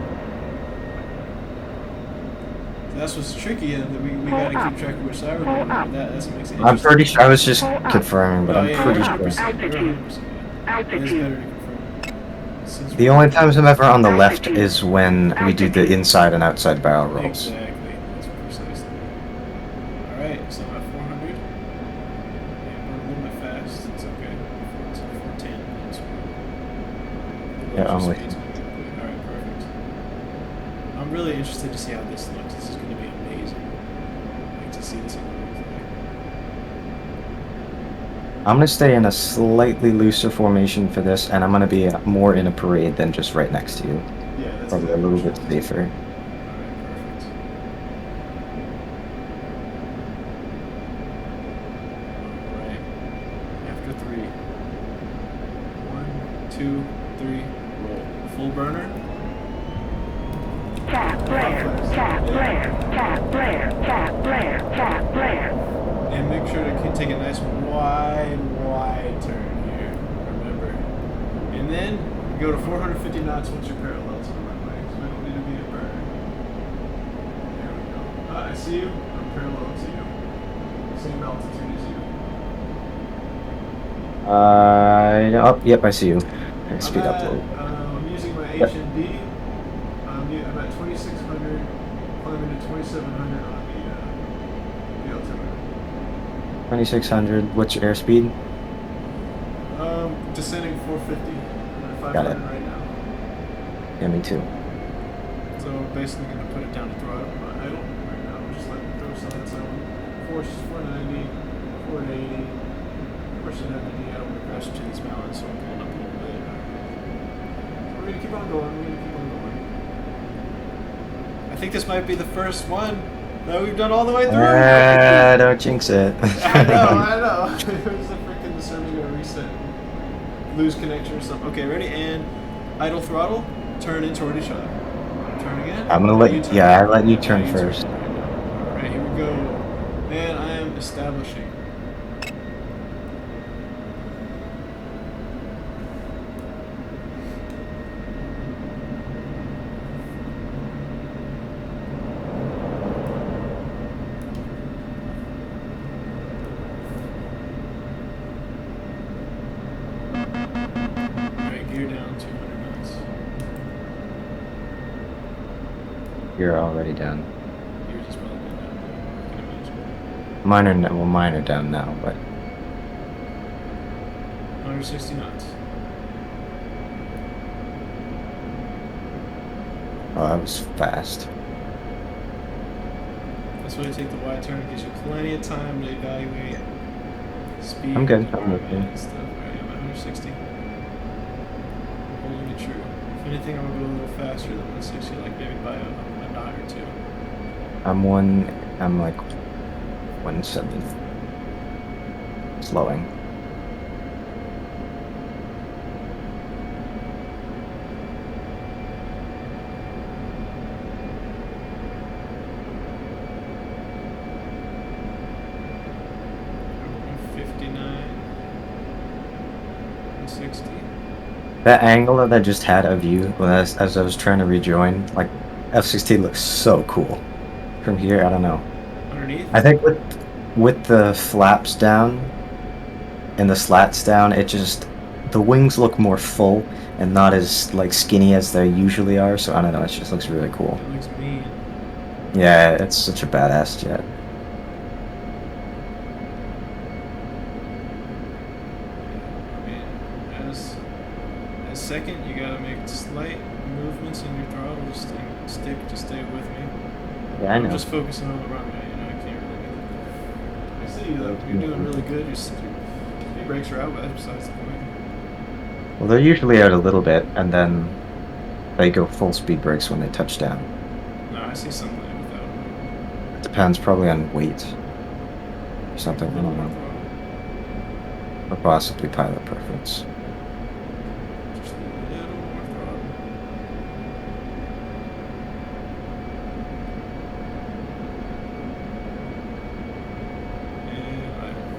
Speaker 2: So that's what's tricky, and we
Speaker 3: Pull
Speaker 2: gotta
Speaker 3: up.
Speaker 2: keep track of which side we're
Speaker 3: Pull
Speaker 2: going.
Speaker 3: up.
Speaker 2: That's what makes it
Speaker 1: I'm
Speaker 2: interesting.
Speaker 1: pretty sure. I was just
Speaker 3: Pull up.
Speaker 1: confirming, but
Speaker 2: Oh,
Speaker 1: I'm
Speaker 2: yeah,
Speaker 1: pretty
Speaker 2: you're
Speaker 1: sure.
Speaker 2: 100%. You're
Speaker 3: Altitude.
Speaker 2: 100%. It is
Speaker 3: Altitude.
Speaker 2: better to confirm. Since
Speaker 1: The only times I'm ever on the left
Speaker 3: Altitude.
Speaker 1: is when we do the
Speaker 3: Altitude.
Speaker 1: inside and outside barrel rolls.
Speaker 2: Exactly. That's precisely. Alright, so I'm at 400. And we're a little bit fast. It's okay. 410. That's
Speaker 1: Yeah, I'm with you.
Speaker 2: Alright, perfect. I'm really interested to see how this looks. This is going to be amazing. I like to see this on the replay.
Speaker 1: I'm gonna stay in a slightly looser formation for this, and I'm gonna be more in a parade than just right next to you.
Speaker 2: Yeah, that's
Speaker 1: Probably a
Speaker 2: exactly
Speaker 1: little
Speaker 2: what
Speaker 1: bit
Speaker 2: you want to see.
Speaker 1: safer.
Speaker 2: Alright, perfect. Alright. After 3. 1, 2, 3, roll. Full burner.
Speaker 3: Tap. Flare. Tap. Flare. Tap. Flare. Tap. Flare. Tap. Flare.
Speaker 2: And make sure to take a nice wide turn here. Remember. And then go to 450 knots once you're parallel to the runway. So we don't need to be a burn. There we go. I see you. I'm parallel to you. Same altitude as you.
Speaker 1: Oh, yep, I see you. I speed up a little.
Speaker 2: I'm using my
Speaker 1: Yep.
Speaker 2: H&D. I'm at 2600, climbing to 2700 on the altimeter.
Speaker 1: 2600. What's your airspeed?
Speaker 2: Descending 450. I'm at 500
Speaker 1: Got it.
Speaker 2: right now.
Speaker 1: Yeah, me too.
Speaker 2: So I'm basically going to put it down to throttle idle right now. Just let it throw some on its own. Force 490, 480, 470. I don't want to crash into these mountains, so I'm pulling up a little bit. We're going to keep on going. I think this might be the first one that we've done all the way through.
Speaker 1: Don't jinx it.
Speaker 2: I know. It was a freaking discerning to reset. Lose connection or something. Okay, ready? And idle throttle. Turn in toward each other. Turn again.
Speaker 1: I'm gonna let you.
Speaker 2: turn.
Speaker 1: Yeah, I let you turn
Speaker 2: You
Speaker 1: first.
Speaker 2: Alright, here we go. And I am establishing. Alright, gear down 200 knots.
Speaker 1: You're already down.
Speaker 2: Yours is probably been down, I can imagine.
Speaker 1: Mine are down now, but
Speaker 2: 160 knots.
Speaker 1: Oh, that was fast.
Speaker 2: That's why you take the wide turn. It gives you plenty of time to evaluate speed,
Speaker 1: I'm good. I'm with
Speaker 2: environment,
Speaker 1: you.
Speaker 2: and stuff. Alright, I'm at 160. Holding it true. If anything, I'm gonna go a little faster than 160, like maybe by a knot or two.
Speaker 1: I'm like 170. Slowing. That angle that I just had of you when as I was trying to rejoin, like F-16 looks so cool. From here, I don't know.
Speaker 2: Underneath?
Speaker 1: I think with the flaps down and the slats down, it just the wings look more full and not as like skinny as they usually are. So I don't know. It just looks really cool.
Speaker 2: It looks mean.
Speaker 1: Yeah, it's such a badass jet.
Speaker 2: As second, you gotta make slight movements in your throttle just to stay with me.
Speaker 1: Yeah, I
Speaker 2: I'm
Speaker 1: know.
Speaker 2: just focusing on the runway, you know, I can't really. I see you though. You're doing really good. Your brakes are out, but that's besides the point.
Speaker 1: Well, they're usually out a little bit, and then they go full speed brakes when they touch down.
Speaker 2: No, I see some land without.
Speaker 1: It depends probably on weight or something. I
Speaker 2: Little
Speaker 1: don't
Speaker 2: more
Speaker 1: know.
Speaker 2: throttle.
Speaker 1: Or possibly pilot preference.
Speaker 2: Just a little more throttle. And idle.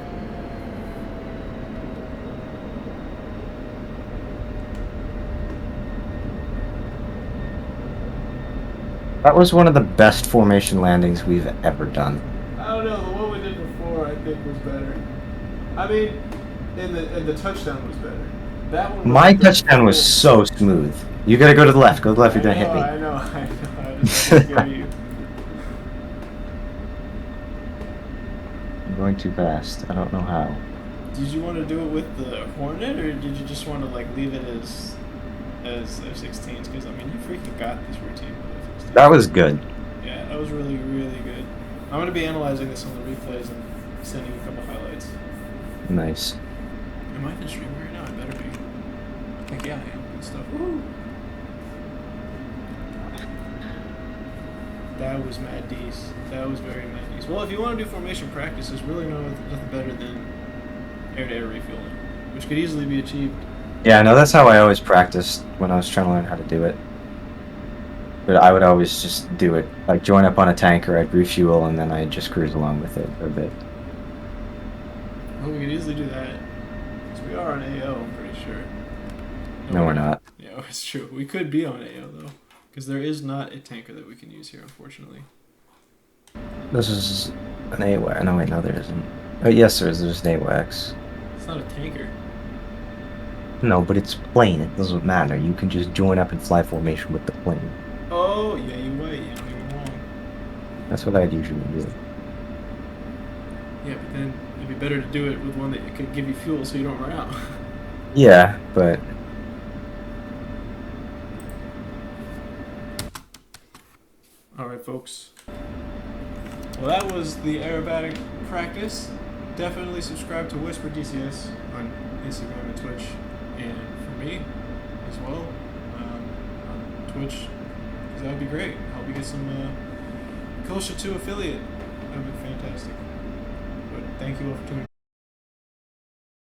Speaker 1: That was one of the best formation landings we've ever done.
Speaker 2: I don't know. The one we did before, I think, was better. I mean, and the touchdown was better. That one. Was
Speaker 1: My
Speaker 2: like the
Speaker 1: touchdown was
Speaker 2: full-
Speaker 1: so smooth. You gotta go to the left. Go to the left. You're gonna hit me.
Speaker 2: I know. I just want to scare you.
Speaker 1: I'm going too fast. I don't know how.
Speaker 2: Did you want to do it with the Hornet, or did you just want to like leave it as F-16s? Because I mean, you freaking got this routine with F-16s.
Speaker 1: That was good.
Speaker 2: Yeah, that was really good. I'm gonna be analyzing this on the replays and sending you a couple highlights.
Speaker 1: Nice.
Speaker 2: Am I in stream right now? I better be. Heck yeah, I am. Good stuff. Woo! That was mad D's. That was very mad D's. Well, if you want to do formation practice, there's really nothing better than air-to-air refueling, which could easily be achieved.
Speaker 1: Yeah, no, that's how I always practiced when I was trying to learn how to do it. But I would always just do it, like join up on a tanker, I'd refuel, and then I'd just cruise along with it for a bit.
Speaker 2: Well, we could easily do that. Because we are on AO, I'm pretty sure.
Speaker 1: No, we're not.
Speaker 2: Yeah, it's true. We could be on AO, though. Because there is not a tanker that we can use here, unfortunately.
Speaker 1: This is an AWACS. No, wait, no, there isn't. Oh, yes, there is. There's an AWACS.
Speaker 2: It's not a tanker.
Speaker 1: No, but it's plane. It doesn't matter. You can just join up and fly formation with the plane.
Speaker 2: Oh, yeah, you're right. Yeah, you're wrong.
Speaker 1: That's what I'd usually do.
Speaker 2: Yeah, but then it'd be better to do it with one that could give you fuel so you don't run out.
Speaker 1: Yeah, but
Speaker 2: Alright, folks. Well, that was the aerobatic practice. Definitely subscribe to Whisper DCS on Instagram and Twitch, and for me as well on Twitch, because that would be great. Help you get some closer to affiliate. That would be fantastic. But thank you all for tuning in.